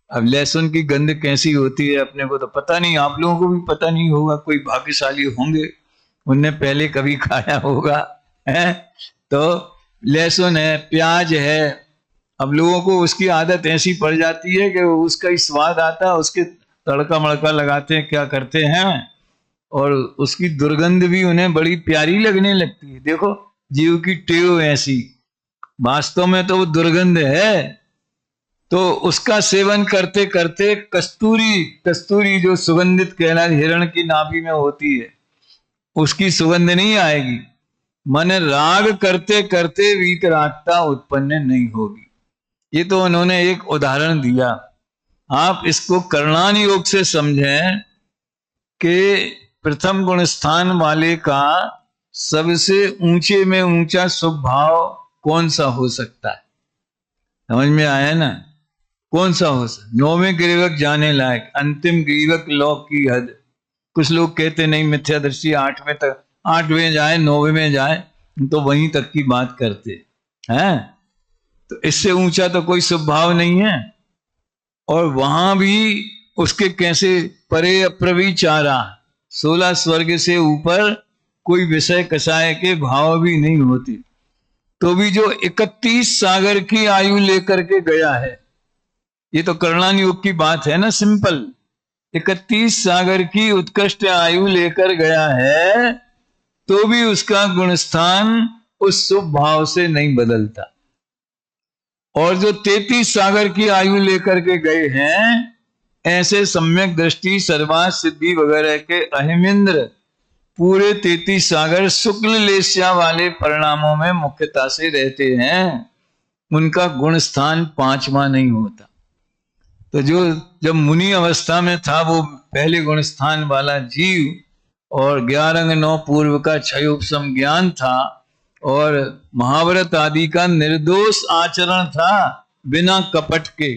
अब लहसुन की गंध कैसी होती है अपने को तो पता नहीं, आप लोगों को भी पता नहीं होगा, कोई भाग्यशाली होंगे उनने पहले कभी खाया होगा है। तो लहसुन है, प्याज है, अब लोगों को उसकी आदत ऐसी पड़ जाती है कि उसका ही स्वाद आता है, उसके तड़का मड़का लगाते हैं, क्या करते हैं, और उसकी दुर्गंध भी उन्हें बड़ी प्यारी लगने लगती है। देखो जीव की टेव ऐसी, वास्तव में तो वो दुर्गंध है, तो उसका सेवन करते करते कस्तूरी, कस्तूरी जो सुगंधित कहला हिरण की नाभि में होती है, उसकी सुगंध नहीं आएगी। मन राग करते करते वीतरागता उत्पन्न नहीं होगी। ये तो उन्होंने एक उदाहरण दिया। आप इसको करणान योग से समझें कि प्रथम गुण स्थान वाले का सबसे ऊंचे में ऊंचा स्वभाव कौन सा हो सकता है? समझ में आया ना? कौन सा हो सकता? नौवें ग्रीवक जाने लायक, अंतिम ग्रीवक लोक की हद। कुछ लोग कहते नहीं, मिथ्या दृष्टि 8वें तक, 8वें जाए 9वें में जाए तो वहीं तक की बात करते हैं। तो इससे ऊंचा तो कोई स्वभाव नहीं है। और वहां भी उसके कैसे परे अप्रविचारा, 16 स्वर्ग से ऊपर कोई विषय कसाय के भाव भी नहीं होते। तो भी जो 31 सागर की आयु लेकर के गया है, ये तो करणान योग की बात है ना, सिंपल। 31 सागर की उत्कृष्ट आयु लेकर गया है, तो भी उसका गुणस्थान उस शुभ भाव से नहीं बदलता। और जो 33 सागर की आयु लेकर के गए हैं, ऐसे सम्यक दृष्टि सर्वा सिद्धि वगैरह के अहिमिंद्र पूरे 33 सागर शुक्ल लेस्या वाले परिणामों में मुख्यता से रहते हैं। उनका गुण स्थान 5वां नहीं होता। तो जो जब मुनि अवस्था में था वो पहले गुण स्थान वाला जीव, और 11 9 पूर्व का क्षयोपशम ज्ञान था, और महाव्रत आदि का निर्दोष आचरण था बिना कपट के।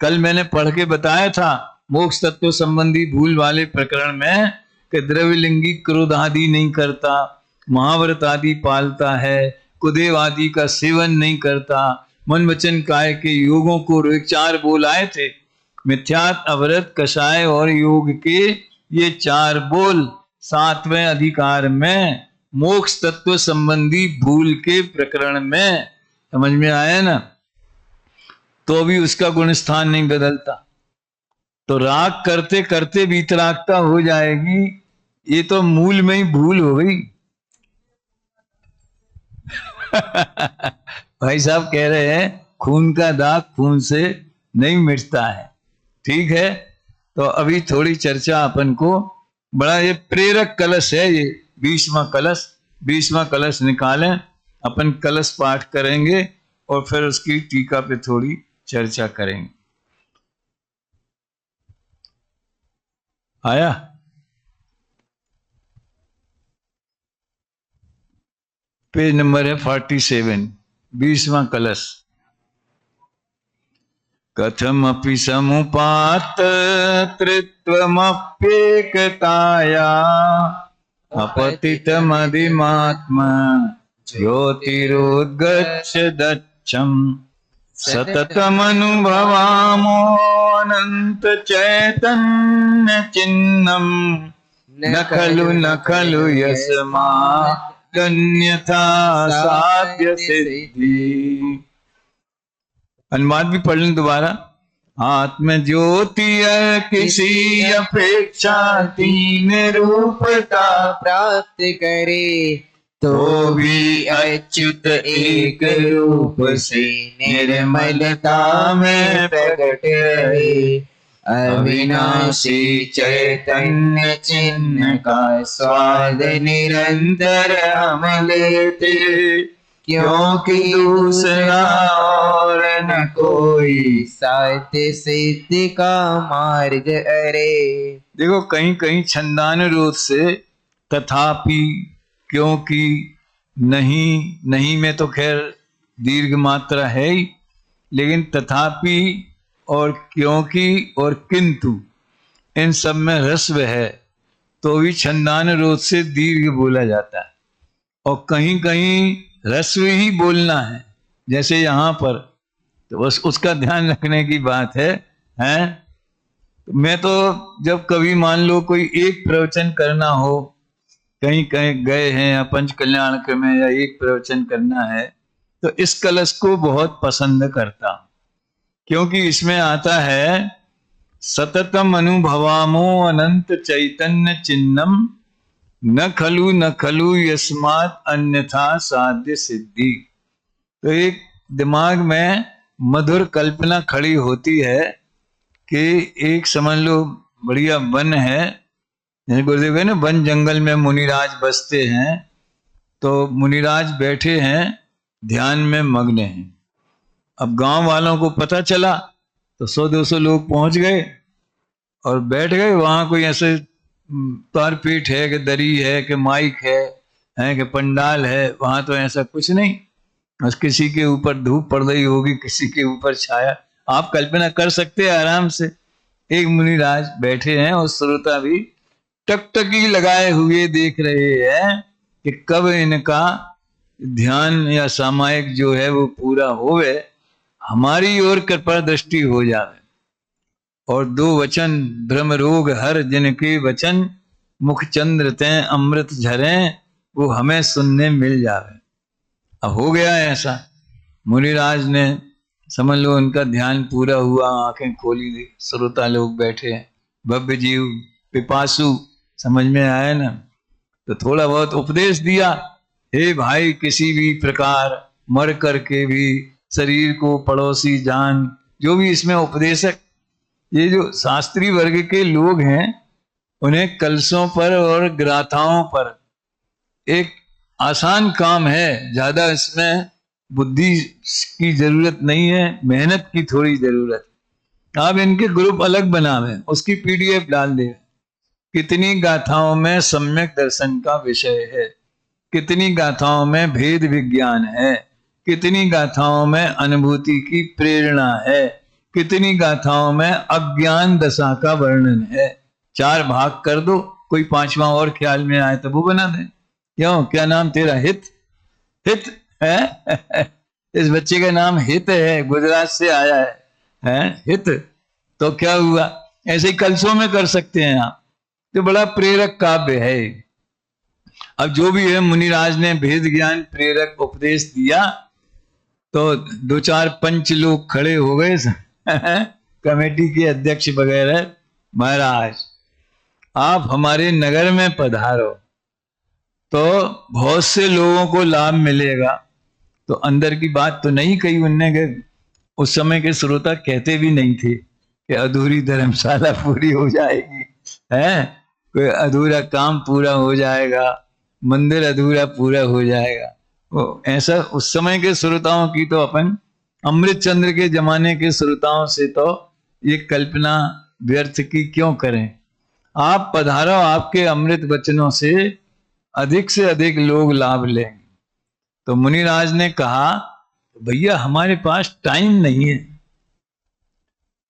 कल मैंने पढ़ के बताया था मोक्ष तत्व संबंधी भूल वाले प्रकरण में कि द्रव्यलिंगी क्रोध आदि नहीं करता, महाव्रत आदि पालता है, कुदेव आदि का सेवन नहीं करता, मन वचन काय के योगों को 4 बोल आए थे, मिथ्यात, अवरत, कषाय और योग के ये 4 बोल 7वें अधिकार में मोक्ष तत्व संबंधी भूल के प्रकरण में। समझ में आया ना? तो भी उसका गुण स्थान नहीं बदलता। तो राग करते करते वीतरागता हो जाएगी। ये तो मूल में ही भूल हो गई। भाई साहब कह रहे हैं खून का दाग खून से नहीं मिटता है। ठीक है, तो अभी थोड़ी चर्चा अपन को, बड़ा ये प्रेरक कलश है, ये 20वां कलश। 20वां कलश निकालें, अपन कलश पाठ करेंगे और फिर उसकी टीका पे थोड़ी चर्चा करेंगे। आया? पेज नंबर है 47, 20वां कलश। कथमपि समुपात त्रित्वमप्येकताया अपतितमधिमात्मा ज्योतिरोद्गच्छ दच्छम् सततमनुभवामो अनंत चैतन्य चिन्नम् न खलु यस्मादन्यथा साध्य सिद्धि। अनुवाद भी पढ़ लें दोबारा। आत्म ज्योति किसी अपेक्षा तीन रूपता प्राप्त करे, तो भी अच्युत एक रूप से निर्मलता में प्रकट रहे। अविनाशी चैतन्य चिन्ह का स्वाद निरंतर हम लेते, क्योंकि दूसरा और न कोई साध्य सिद्धि का मार्ग अरे। देखो कहीं कहीं छंदानुरोध से तथापि, क्योंकि, नहीं, नहीं में तो खैर दीर्घ मात्रा है ही, लेकिन तथापि और क्योंकि और किंतु इन सब में ह्रस्व है, तो भी छंदानुरोध से दीर्घ बोला जाता है। और कहीं कहीं ह्रस्व ही बोलना है, जैसे यहाँ पर, तो बस उसका ध्यान रखने की बात है, हैं? मैं तो जब कभी मान लो कोई एक प्रवचन करना हो, कहीं कहीं गए हैं या पंच कल्याणक में, या एक प्रवचन करना है, तो इस कलश को बहुत पसंद करता हूं, क्योंकि इसमें आता है सततम अनुभवामो अनंत चैतन्य चिन्नम न खलु यस्मात् अन्यथा साध्य सिद्धि। तो एक दिमाग में मधुर कल्पना खड़ी होती है कि एक समझ लो बढ़िया वन है, जैसे गुरुदेव है ना, वन जंगल में मुनिराज बसते हैं, तो मुनिराज बैठे हैं ध्यान में मग्न हैं। अब गांव वालों को पता चला तो 100-200 लोग पहुंच गए और बैठ गए वहां। कोई ऐसे तारपीठ है कि दरी है कि माइक है कि पंडाल है, वहां तो ऐसा कुछ नहीं। बस किसी के ऊपर धूप पड़ रही होगी, किसी के ऊपर छाया, आप कल्पना कर सकते हैं आराम से। एक मुनिराज बैठे हैं और श्रोता भी टकटकी लगाए हुए देख रहे हैं कि कब इनका ध्यान या सामायिक जो है वो पूरा होवे, हमारी ओर कृपा दृष्टि हो जाए। और 2 वचन भ्रम रोग हर जिनके वचन, मुख चंद्र तैं अमृत झरे, वो हमें सुनने मिल जावे। अब हो गया ऐसा, मुनिराज ने समझ लो उनका ध्यान पूरा हुआ, आंखें खोली दी, श्रोता लोग बैठे हैं, भव्य जीव पिपासु, समझ में आया ना। तो थोड़ा बहुत उपदेश दिया, हे भाई किसी भी प्रकार मर करके भी शरीर को पड़ोसी जान, जो भी इसमें उपदेशक, ये जो शास्त्री वर्ग के लोग हैं, उन्हें कलशों पर और ग्राथाओं पर एक आसान काम है, ज्यादा इसमें बुद्धि की जरूरत नहीं है, मेहनत की थोड़ी जरूरत। आप इनके ग्रुप अलग बनावे, उसकी PDF डाल दे, कितनी गाथाओं में सम्यक दर्शन का विषय है, कितनी गाथाओं में भेद विज्ञान है, कितनी गाथाओं में अनुभूति की प्रेरणा है, कितनी गाथाओं में अज्ञान दशा का वर्णन है। 4 भाग कर दो, कोई 5वां और ख्याल में आए तो वो बना दें। क्यों, क्या नाम तेरा? हित है इस बच्चे का नाम हित है, गुजरात से आया है हित। तो क्या हुआ, ऐसे ही कलशों में कर सकते हैं आप, तो बड़ा प्रेरक काव्य है। अब जो भी है, मुनिराज ने भेद ज्ञान प्रेरक उपदेश दिया, तो 2-4 पंच लोग खड़े हो गए कमेटी के अध्यक्ष वगैरह, महाराज आप हमारे नगर में पधारो तो बहुत से लोगों को लाभ मिलेगा। तो अंदर की बात तो नहीं कही उनने, उस समय के श्रोता कहते भी नहीं थे कि अधूरी धर्मशाला पूरी हो जाएगी, है कोई अधूरा काम पूरा हो जाएगा, मंदिर अधूरा पूरा हो जाएगा। वो ऐसा उस समय के श्रोताओं की, तो अपन अमृत चंद्र के जमाने के श्रोताओं से तो ये कल्पना व्यर्थ की क्यों करें। आप पधारो, आपके अमृत वचनों से अधिक लोग लाभ लेंगे। तो मुनिराज ने कहा, भैया हमारे पास टाइम नहीं है,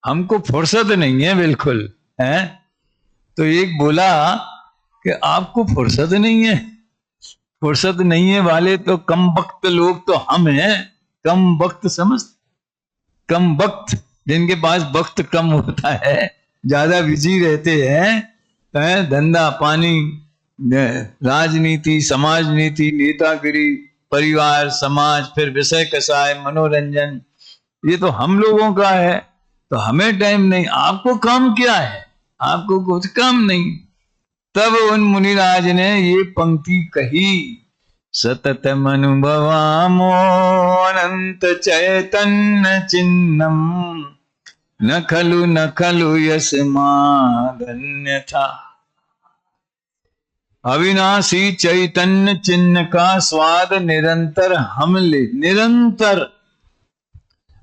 हमको फुर्सत नहीं है बिल्कुल, है। तो एक बोला कि आपको फुर्सत नहीं है, फुर्सत नहीं है वाले तो कम वक्त लोग तो हम हैं। कम वक्त समझ, कम वक्त, जिनके पास वक्त कम होता है, ज्यादा बिजी रहते हैं, धंधा पानी, राजनीति, समाज नीति, नेतागिरी, परिवार, समाज, फिर विषय कसाय, मनोरंजन, ये तो हम लोगों का है, तो हमें टाइम नहीं। आपको काम क्या है, आपको कुछ काम नहीं। तब उन मुनिराज ने ये पंक्ति कही, सतत अनुभवामो अनंत चैतन्य चिन्हम, न खलु यस्मादन्यथा। अविनाशी चैतन्य चिन्ह का स्वाद निरंतर हम ले, निरंतर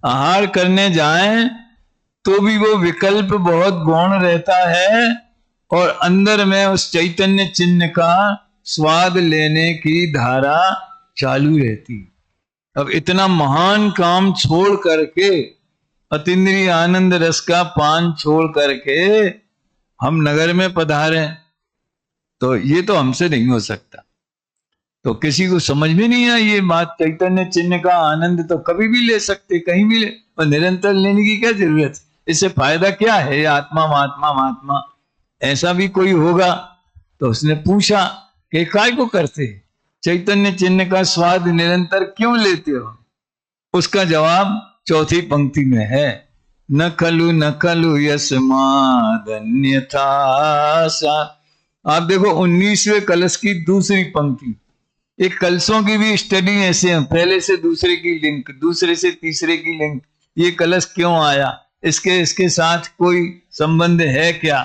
आहार करने जाएं तो भी वो विकल्प बहुत गौण रहता है, और अंदर में उस चैतन्य चिन्ह का स्वाद लेने की धारा चालू रहती। अब इतना महान काम छोड़ करके, अतीन्द्रिय आनंद रस का पान छोड़ करके हम नगर में पधारे, तो ये तो हमसे नहीं हो सकता। तो किसी को समझ में नहीं आई ये बात, चैतन्य चिन्ह का आनंद तो कभी भी ले सकते, कहीं भी ले, और निरंतर लेने की क्या जरूरत है, इससे फायदा क्या है। आत्मा महात्मा महात्मा ऐसा भी कोई होगा। तो उसने पूछा कि काय को करते, चैतन्य चिन्ह का स्वाद निरंतर क्यों लेते हो? उसका जवाब चौथी पंक्ति में है, न खलु यस्मादन्यथा सा आप देखो 19वें कलश की दूसरी पंक्ति, एक कलशों की भी स्टडी ऐसे है, पहले से दूसरे की लिंक, दूसरे से तीसरे की लिंक, ये कलश क्यों आया, इसके साथ कोई संबंध है क्या।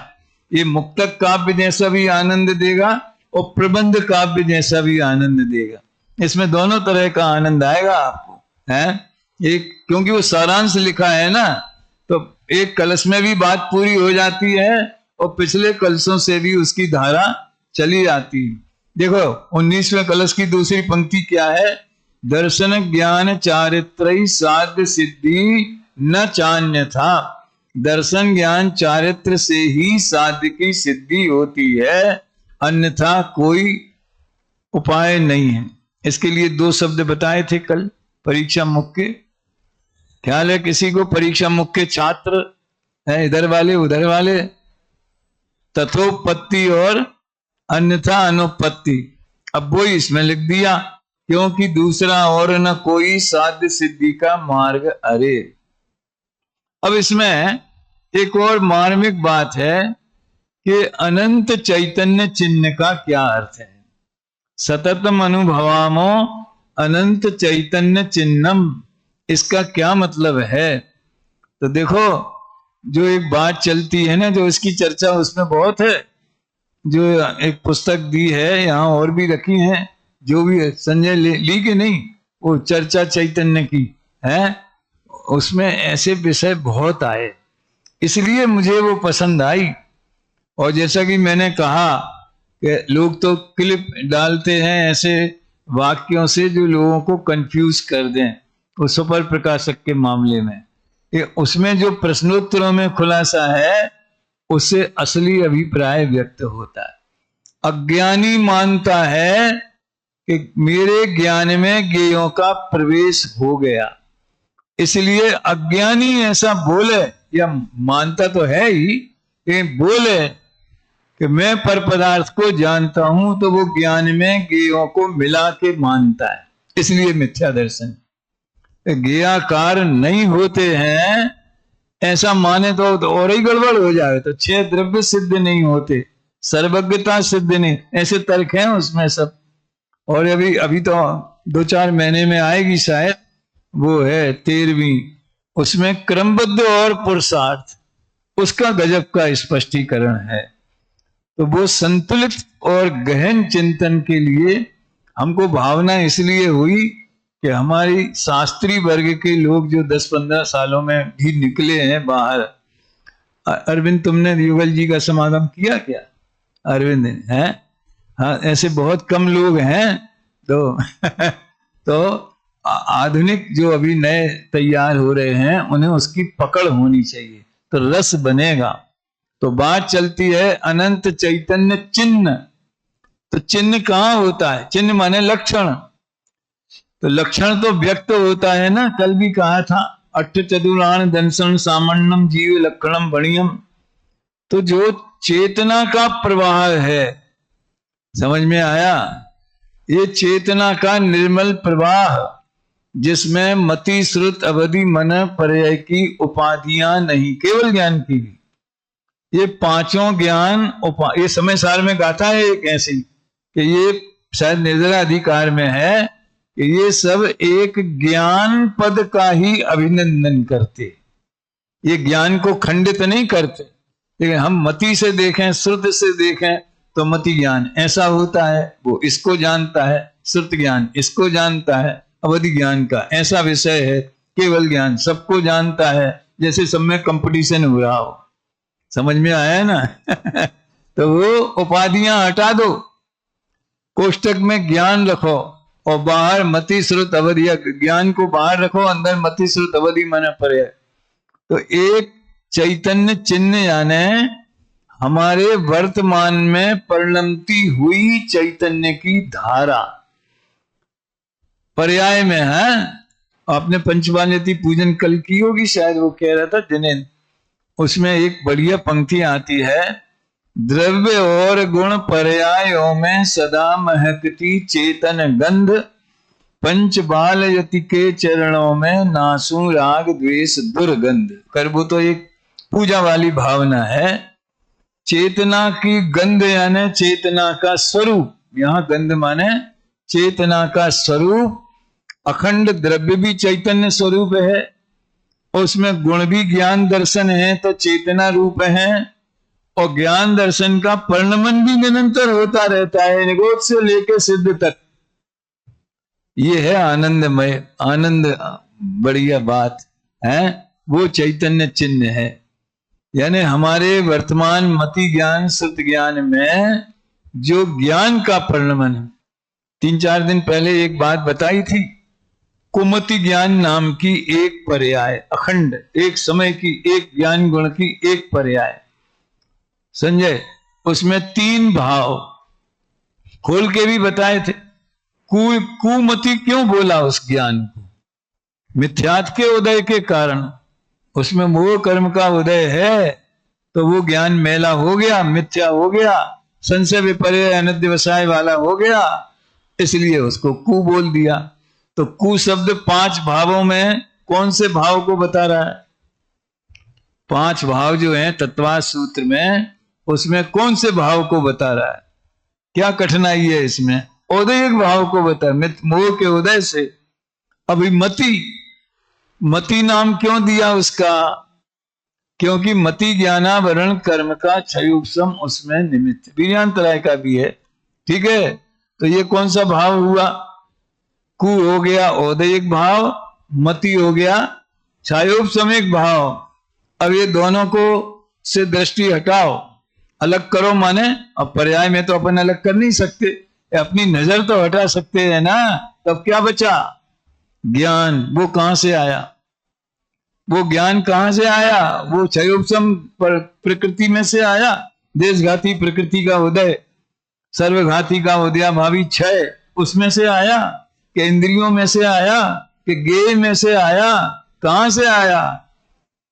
ये मुक्तक काव्य जैसा भी आनंद देगा और प्रबंध काव्य जैसा भी आनंद देगा, इसमें दोनों तरह का आनंद आएगा आपको, है। एक क्योंकि वो सारांश लिखा है ना, तो एक कलश में भी बात पूरी हो जाती है और पिछले कलशों से भी उसकी धारा चली जाती है। देखो 19वें कलश की दूसरी पंक्ति क्या है, दर्शन ज्ञान चारित्र साध्य सिद्धि न चान्य था। दर्शन ज्ञान चारित्र से ही साध्य की सिद्धि होती है, अन्यथा कोई उपाय नहीं है। इसके लिए 2 शब्द बताए थे कल परीक्षा मुख्य, ख्याल है किसी को? परीक्षा मुख्य छात्र है, इधर वाले उधर वाले, तथोपत्ति और अन्यथा अनुपत्ति। अब वो इसमें लिख दिया, क्योंकि दूसरा और न कोई साध्य सिद्धि का मार्ग। अरे अब इसमें एक और मार्मिक बात है कि अनंत चैतन्य चिन्ह का क्या अर्थ है। सततम अनुभवामो अनंत चैतन्य चिन्हम, इसका क्या मतलब है। तो देखो जो एक बात चलती है ना, जो इसकी चर्चा उसमें बहुत है, जो एक पुस्तक दी है, यहाँ और भी रखी है, जो भी है, संजय ली के नहीं, वो चर्चा चैतन्य की है, उसमें ऐसे विषय बहुत आए, इसलिए मुझे वो पसंद आई। और जैसा कि मैंने कहा कि लोग तो क्लिप डालते हैं ऐसे वाक्यों से जो लोगों को कंफ्यूज कर दें, वो सुपर प्रकाशक के मामले में उसमें जो प्रश्नोत्तरों में खुलासा है उससे असली अभिप्राय व्यक्त होता है। अज्ञानी मानता है कि मेरे ज्ञान में ज्ञेयों का प्रवेश हो गया, इसलिए अज्ञानी ऐसा बोले, या मानता तो है ही, बोले कि मैं पर पदार्थ को जानता हूं, तो वो ज्ञान में ज्ञेयों को मिला के मानता है, इसलिए मिथ्या दर्शन। ज्ञेयाकार नहीं होते हैं ऐसा माने तो और ही गड़बड़ हो जाए, तो 6 द्रव्य सिद्ध नहीं होते, सर्वज्ञता सिद्ध नहीं, ऐसे तर्क हैं उसमें सब। और अभी तो 2-4 महीने में आएगी शायद, वो है 13वीं, उसमें क्रमबद्ध और पुरुषार्थ, उसका गजब का स्पष्टीकरण है। तो वो संतुलित और गहन चिंतन के लिए हमको भावना इसलिए हुई कि हमारी शास्त्री वर्ग के लोग जो 10-15 सालों में भी निकले हैं बाहर। अरविंद, तुमने युगल जी का समागम किया क्या? अरविंद है, हाँ, ऐसे बहुत कम लोग हैं। तो आधुनिक जो अभी नए तैयार हो रहे हैं उन्हें उसकी पकड़ होनी चाहिए, तो रस बनेगा। तो बात चलती है अनंत चैतन्य चिन्ह। तो चिन्ह कहाँ होता है? चिन्ह माने लक्षण, तो लक्षण तो व्यक्त होता है ना, कल भी कहा था, अट्ठ चतुरान दंसन सामन्नम जीव लक्षणम बणियम। तो जो चेतना का प्रवाह है, समझ में आया? ये चेतना का निर्मल प्रवाह, जिसमें मति श्रुत अवधि मन पर्याय की उपाधियां नहीं, केवल ज्ञान की भी, ये 5 ज्ञान ये समय सार में गाथा है एक ऐसी कि ये शायद निर्जराधिकार में है कि ये सब एक ज्ञान पद का ही अभिनंदन करते, ये ज्ञान को खंडित नहीं करते। लेकिन हम मति से देखें, श्रुत से देखें, तो मति ज्ञान ऐसा होता है, वो इसको जानता है, श्रुत ज्ञान इसको जानता है, अवधि ज्ञान का ऐसा विषय है, केवल ज्ञान सबको जानता है, जैसे सब में कंपटीशन हो रहा हो। समझ में आया ना? तो वो उपाधियां हटा दो, कोष्टक में ज्ञान रखो और बाहर मति श्रुत अवधि, ज्ञान को बाहर रखो, अंदर मति श्रुत अवधि मन पर्याय। तो एक चैतन्य चिन्ह यानी हमारे वर्तमान में परिणमती हुई चैतन्य की धारा पर्याय में है। आपने पंचवान्यति पूजन कल की होगी शायद, वो कह रहा था जिन्हें, उसमें एक बढ़िया पंक्ति आती है, द्रव्य और गुण पर्यायों में सदा महकती चेतन गंध, पंच बाल यति के चरणों में नासू राग द्वेष दुर्गंध। कर वो तो एक पूजा वाली भावना है चेतना की गंध यानी चेतना का स्वरूप, यहां गंध माने चेतना का स्वरूप। अखंड द्रव्य भी चैतन्य स्वरूप है, उसमें गुण भी ज्ञान दर्शन है तो चेतना रूप है, और ज्ञान दर्शन का परिणमन भी निरंतर होता रहता है, निगोद से लेकर सिद्ध तक। ये है आनंदमय, आनंद बढ़िया बात है। वो चैतन्य चिन्ह है, यानी हमारे वर्तमान मति ज्ञान सुत ज्ञान में जो ज्ञान का परिणमन है। 3-4 दिन पहले एक बात बताई थी, कुमति ज्ञान नाम की एक पर्याय, अखंड एक समय की एक ज्ञान गुण की एक पर्याय। संजय, उसमें 3 भाव खोल के भी बताए थे। कुमति क्यों बोला उस ज्ञान को? मिथ्यात्व के उदय के कारण, उसमें मोह कर्म का उदय है तो वो ज्ञान मैला हो गया, मिथ्या हो गया, संशय विपर्य अनध्यवसाय वाला हो गया, इसलिए उसको कु बोल दिया। तो कु शब्द 5 भावों में कौन से भाव को बता रहा है? 5 भाव जो हैं तत्वा सूत्र में, उसमें कौन से भाव को बता रहा है? क्या कठिनाई है इसमें? उदय भाव को बता, मोह के उदय से। अभी मति नाम क्यों दिया उसका? क्योंकि मति ज्ञानावरण कर्म का क्षयोपशम उसमें निमित्त, वीर्यान्तराय का भी है। ठीक है, तो ये कौन सा भाव हुआ? कु हो गया औदयिक भाव, मति हो गया क्षयोपशमिक भाव। अब ये दोनों को से दृष्टि हटाओ, अलग करो, माने अब पर्याय में तो अपन अलग कर नहीं सकते, अपनी नजर तो हटा सकते हैं ना। तब क्या बचा? ज्ञान। वो कहां से आया? वो ज्ञान कहां से आया? वो क्षयोपशम प्रकृति में से आया, देशघाती प्रकृति का उदय, सर्वघाती का उदया भावी क्षय, उसमें से आया कि इंद्रियों में से आया कि गेय में से आया? कहां से आया?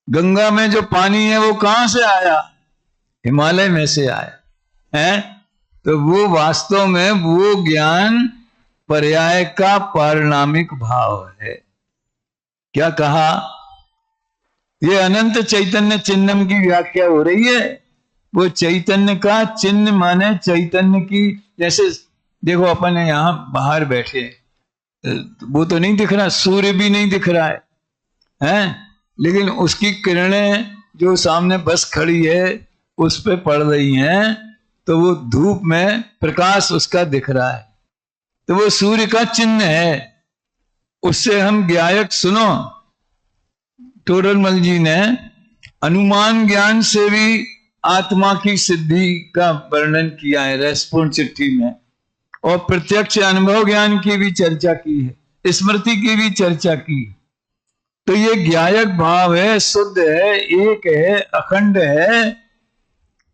गंगा में जो पानी है वो कहां से आया? हिमालय में से आया है। तो वो वास्तव में वो ज्ञान पर्याय का पारिणामिक भाव है। क्या कहा? ये अनंत चैतन्य चिन्हम की व्याख्या हो रही है। वो चैतन्य का चिन्ह माने चैतन्य की, जैसे देखो अपन यहां बाहर बैठे, वो तो नहीं दिख रहा, सूर्य भी नहीं दिख रहा है, लेकिन उसकी किरणें जो सामने बस खड़ी है उस पे पड़ रही हैं, तो वो धूप में प्रकाश उसका दिख रहा है, तो वो सूर्य का चिन्ह है। उससे हम ज्ञायक, सुनो, टोडरमल जी ने अनुमान ज्ञान से भी आत्मा की सिद्धि का वर्णन किया है रहस्यपूर्ण चिट्ठी में, और प्रत्यक्ष अनुभव ज्ञान की भी चर्चा की है, स्मृति की भी चर्चा की। तो ये ज्ञायक भाव है, शुद्ध है, एक है, अखंड है।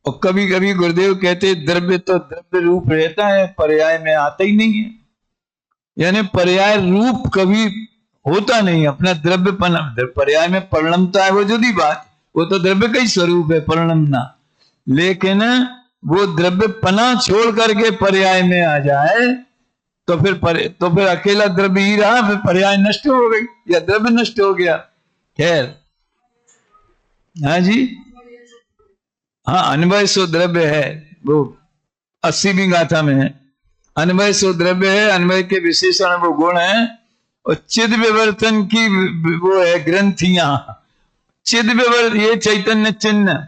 और कभी कभी गुरुदेव कहते द्रव्य तो द्रव्य रूप रहता है, पर्याय में आता ही नहीं है, यानी पर्याय रूप कभी होता नहीं। अपना द्रव्य पर्याय में परिणमता है, वो जुदी बात, वो तो द्रव्य का ही स्वरूप है परिणमना, लेकिन वो द्रव्य पना छोड़ करके पर्याय में आ जाए तो फिर अकेला द्रव्य ही रहा, फिर पर्याय नष्ट हो गई या द्रव्य नष्ट हो गया। खैर, हाँ जी, हाँ, अन्वय सो द्रव्य है, वो 80वीं गाथा में है, अन्वय सो द्रव्य है, अन्वय के विशेषण वो गुण है, और चिद विवर्तन की वो है ग्रंथियां। चिद विवर्तन, ये चैतन्य चिन्ह,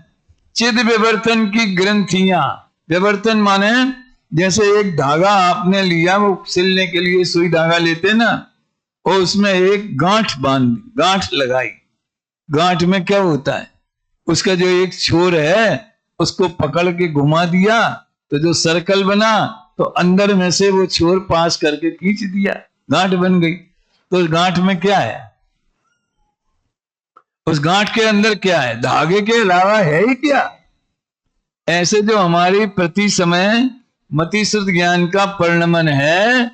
चिद विवर्तन की ग्रंथियां। विवर्तन माने जैसे एक धागा आपने लिया, वो सिलने के लिए सुई धागा लेते ना, और उसमें एक गांठ बांध, गांठ लगाई। गांठ में क्या होता है? उसका जो एक छोर है उसको पकड़ के घुमा दिया तो जो सर्कल बना, तो अंदर में से वो छोर पास करके खींच दिया, गांठ बन गई। तो उस गांठ में क्या है? उस गांठ के अंदर क्या है? धागे के अलावा है ही क्या? ऐसे जो हमारी प्रति समय मति श्रुत ज्ञान का परिणमन है,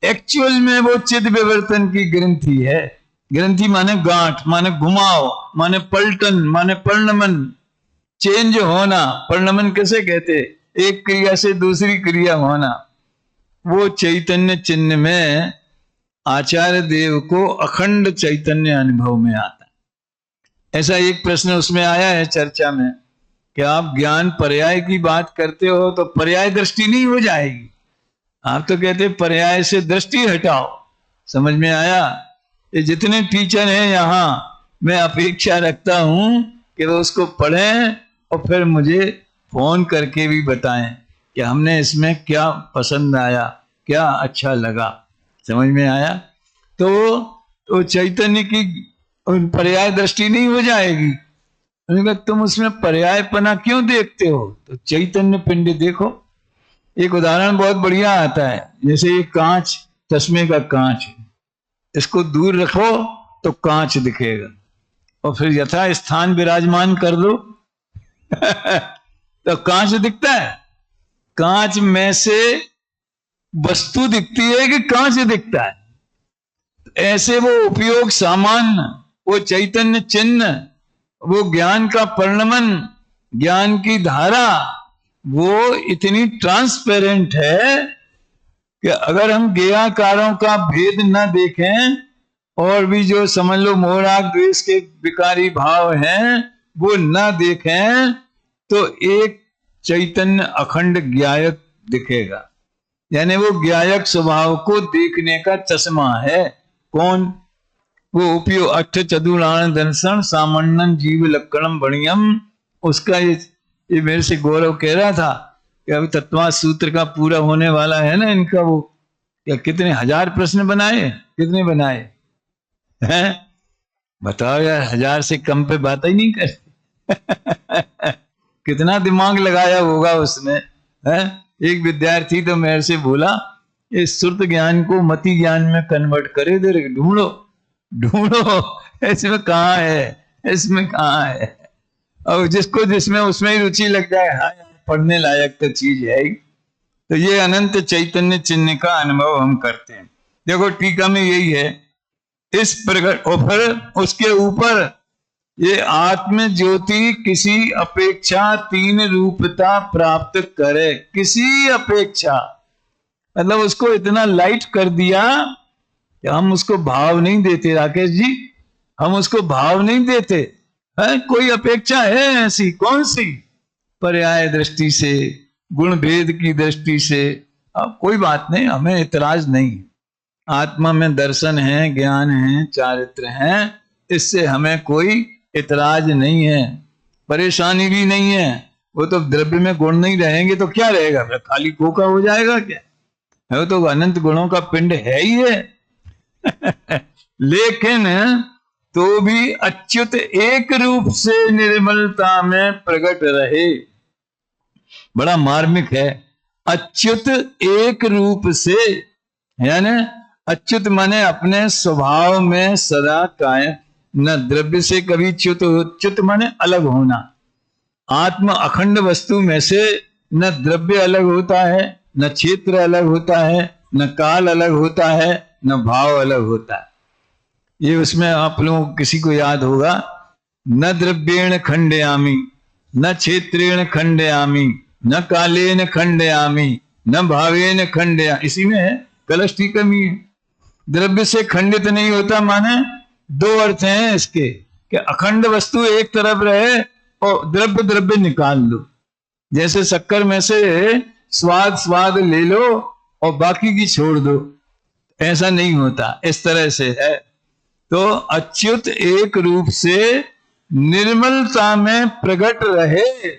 एक्चुअल में वो चिद विवर्तन की ग्रंथि है। ग्रंथि माने गांठ, माने घुमाव, माने पलटन, माने परिणमन, चेंज होना। परिणमन कैसे कहते? एक क्रिया से दूसरी क्रिया होना। वो चैतन्य चिन्ह में आचार्य देव को अखंड चैतन्य अनुभव में आता है। ऐसा एक प्रश्न उसमें आया है चर्चा में कि आप ज्ञान पर्याय की बात करते हो तो पर्याय दृष्टि नहीं हो जाएगी। आप तो कहते पर्याय से दृष्टि हटाओ। समझ में आया? ये जितने टीचर हैं यहाँ, मैं अपेक्षा रखता हूं कि वो उसको पढ़ें और फिर मुझे फोन करके भी बताएं कि हमने इसमें क्या पसंद आया, क्या अच्छा लगा। समझ में आया? तो चैतन्य की पर्याय दृष्टि नहीं हो जाएगी। तुम उसमें पर्यायपना क्यों देखते हो? तो चैतन्य पिंड देखो। एक उदाहरण बहुत बढ़िया आता है, जैसे ये कांच, चश्मे का कांच, इसको दूर रखो तो कांच दिखेगा, और फिर यथा स्थान विराजमान कर दो तो कांच दिखता है। कांच में से वस्तु दिखती है कि कांच दिखता है? ऐसे वो उपयोग सामान्य, वो चैतन्य चिन्ह, वो ज्ञान का परिणमन, ज्ञान की धारा, वो इतनी ट्रांसपेरेंट है कि अगर हम गेयाकारों का भेद न देखें और भी जो समझ लो मोहराग द्वेष के विकारी भाव हैं वो न देखें तो एक चैतन्य अखंड ज्ञायक दिखेगा। यानी वो ज्ञायक स्वभाव को देखने का चश्मा है। कौन? वो उपयोग अष्ट चतुराण दर्शन सामान्य जीव लक्षणम बणियम। उसका ये मेरे से गौरव कह रहा था कि अभी तत्वा सूत्र का पूरा होने वाला है ना इनका, वो क्या कितने 1000 प्रश्न बनाए, कितने बनाए हैं बताओ यार। 1000 से कम पे बात ही नहीं कर कितना दिमाग लगाया होगा उसने, है? एक विद्यार्थी तो मेरे से बोला इस श्रुत ज्ञान को मति ज्ञान में कन्वर्ट करे दे, ढूंढो ढूंढो इसमें कहाँ है, इसमें कहाँ है। और जिसको जिसमें उसमें ही रुचि लग जाए, हाँ पढ़ने लायक तो चीज है ही। तो ये अनंत चैतन्य चिन्ह का अनुभव हम करते हैं। देखो टीका में यही है, इस प्रकट और फिर उसके ऊपर ये आत्म ज्योति किसी अपेक्षा तीन रूपता प्राप्त करे। किसी अपेक्षा मतलब उसको इतना लाइट कर दिया कि हम उसको भाव नहीं देते। राकेश जी, हम उसको भाव नहीं देते है। कोई अपेक्षा है ऐसी? कौन सी? पर्याय दृष्टि से, गुण भेद की दृष्टि से, अब कोई बात नहीं, हमें इतराज नहीं। आत्मा में दर्शन है, ज्ञान है, चारित्र है, इससे हमें कोई इतराज नहीं है, परेशानी भी नहीं है। वो तो द्रव्य में गुण नहीं रहेंगे तो क्या रहेगा, फिर खाली खोखा हो जाएगा क्या? वो तो अनंत गुणों का पिंड है ही है लेकिन तो भी अच्युत एक रूप से निर्मलता में प्रकट रहे। बड़ा मार्मिक है। अच्युत एक रूप से, यानी अच्युत माने अपने स्वभाव में सदा कायम, न द्रव्य से कभी च्युत माने अलग होना। आत्म अखंड वस्तु में से न द्रव्य अलग होता है, न क्षेत्र अलग होता है, न काल अलग होता है, न भाव अलग होता है। ये उसमें आप लोगों को किसी को याद होगा, न द्रव्येण खंडयामि, न क्षेत्रेण खंडयामि, न कालेन खंडयामि, न भावेन खंडया। इसी में है कलश की कमी है। द्रव्य से खंडित नहीं होता माने दो अर्थ हैं इसके, कि अखंड वस्तु एक तरफ रहे और द्रव्य द्रव्य निकाल लो। जैसे शक्कर में से स्वाद स्वाद ले लो और बाकी की छोड़ दो, ऐसा नहीं होता, इस तरह से है। तो अच्युत एक रूप से निर्मलता में प्रकट रहे।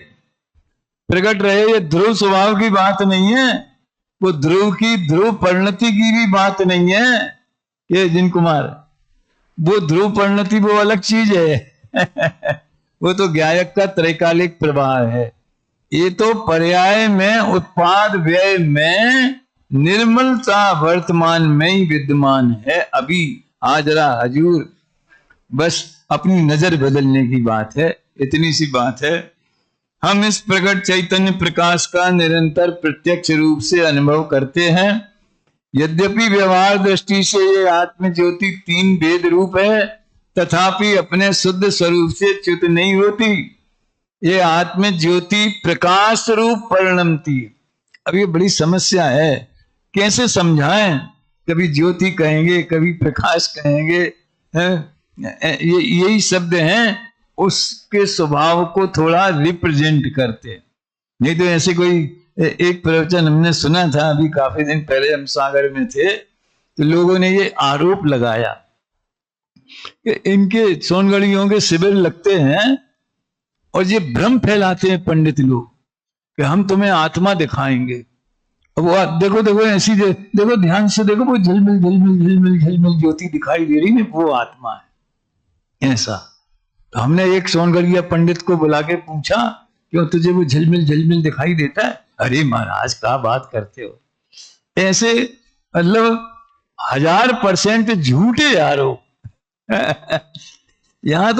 प्रकट रहे ये ध्रुव स्वभाव की बात नहीं है, वो ध्रुव की ध्रुव परिणति की भी बात नहीं है। ये जिन कुमार, वो ध्रुव परिणति वो अलग चीज है वो तो ज्ञायक का त्रैकालिक प्रवाह है। ये तो पर्याय में उत्पाद व्यय में निर्मलता वर्तमान में ही विद्यमान है। अभी हाजरा हजूर, बस अपनी नजर बदलने की बात है, इतनी सी बात है। हम इस प्रकट चैतन्य प्रकाश का निरंतर प्रत्यक्ष रूप से अनुभव करते हैं। यद्यपि व्यवहार दृष्टि से ये आत्म ज्योति तीन भेद रूप है, तथापि अपने शुद्ध स्वरूप से च्युत नहीं होती। ये आत्म ज्योति प्रकाश रूप परिणमती। अब ये बड़ी समस्या है, कैसे समझाएं? कभी ज्योति कहेंगे, कभी प्रकाश कहेंगे, यही शब्द हैं। उसके स्वभाव को थोड़ा रिप्रेजेंट करते हैं। नहीं तो ऐसे कोई एक प्रवचन हमने सुना था अभी काफी दिन पहले, हम सागर में थे, तो लोगों ने ये आरोप लगाया कि इनके सोनगढ़ियों के शिविर लगते हैं और ये भ्रम फैलाते हैं पंडित लोग कि हम तुम्हें आत्मा दिखाएंगे। अब वो देखो देखो ऐसी देखो ध्यान से देखो, वो झलमिल झलमिल झलमिल झलमिल ज्योति दिखाई दे रही है, वो आत्मा है ऐसा। तो हमने एक सोनगढ़िया पंडित को बुला के पूछा, क्यों तुझे वो झलमिल झलमिल दिखाई देता है? अरे महाराज क्या बात करते हो, ऐसे मतलब 1000% झूठे आरोप। यहाँ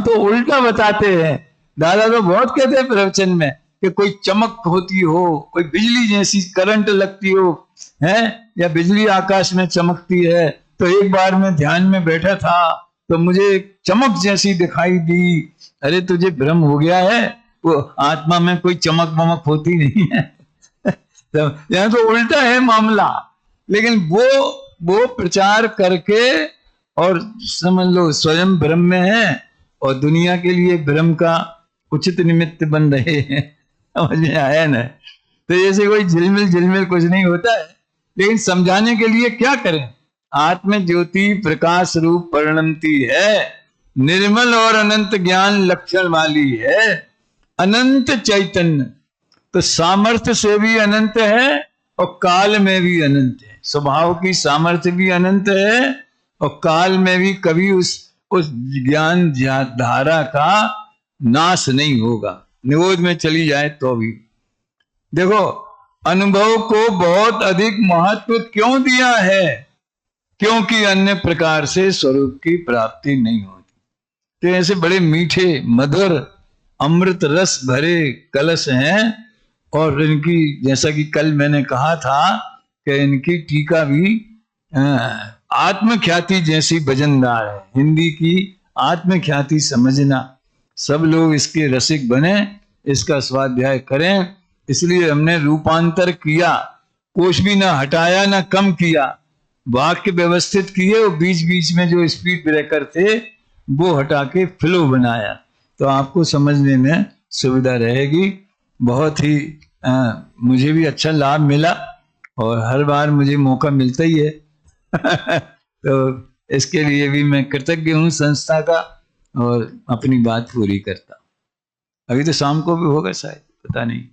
तो उल्टा बताते हैं। दादा तो बहुत कहते हैं प्रवचन में कि कोई चमक होती हो, कोई बिजली जैसी करंट लगती हो, है, या बिजली आकाश में चमकती है। तो एक बार मैं ध्यान में बैठा था तो मुझे एक चमक जैसी दिखाई दी। अरे तुझे भ्रम हो गया है, वो आत्मा में कोई चमक वमक होती नहीं है। तो यहाँ तो उल्टा है मामला। लेकिन वो प्रचार करके और समझ लो स्वयं ब्रह्म में है और दुनिया के लिए ब्रह्म का उचित निमित्त बन रहे हैं। समझ में आया ना? तो ऐसे कोई झिलमिल झिलमिल कुछ नहीं होता है। लेकिन समझाने के लिए क्या करें? आत्म ज्योति प्रकाश रूप परिणमती है, निर्मल और अनंत ज्ञान लक्षण वाली है, अनंत चैतन्य। तो सामर्थ्य से भी अनंत है और काल में भी अनंत है। स्वभाव की सामर्थ्य भी अनंत है और काल में भी कभी उस ज्ञान धारा का नाश नहीं होगा, निरोध में चली जाए तो भी। देखो, अनुभव को बहुत अधिक महत्व क्यों दिया है? क्योंकि अन्य प्रकार से स्वरूप की प्राप्ति नहीं होती। तो ऐसे बड़े मीठे मधुर अमृत रस भरे कलश हैं और इनकी, जैसा कि कल मैंने कहा था कि इनकी टीका भी आत्मख्याति जैसी वजनदार है। हिंदी की आत्मख्याति समझना, सब लोग इसके रसिक बने, इसका स्वाध्याय करें। इसलिए हमने रूपांतर किया, कुछ भी ना हटाया ना कम किया, वाक्य व्यवस्थित किए और बीच बीच में जो स्पीड ब्रेकर थे वो हटा के फ्लो बनाया, तो आपको समझने में सुविधा रहेगी। बहुत ही मुझे भी अच्छा लाभ मिला और हर बार मुझे मौका मिलता ही है। तो इसके लिए भी मैं कृतज्ञ हूँ संस्था का और अपनी बात पूरी करता। अभी तो शाम को भी होगा शायद, पता नहीं।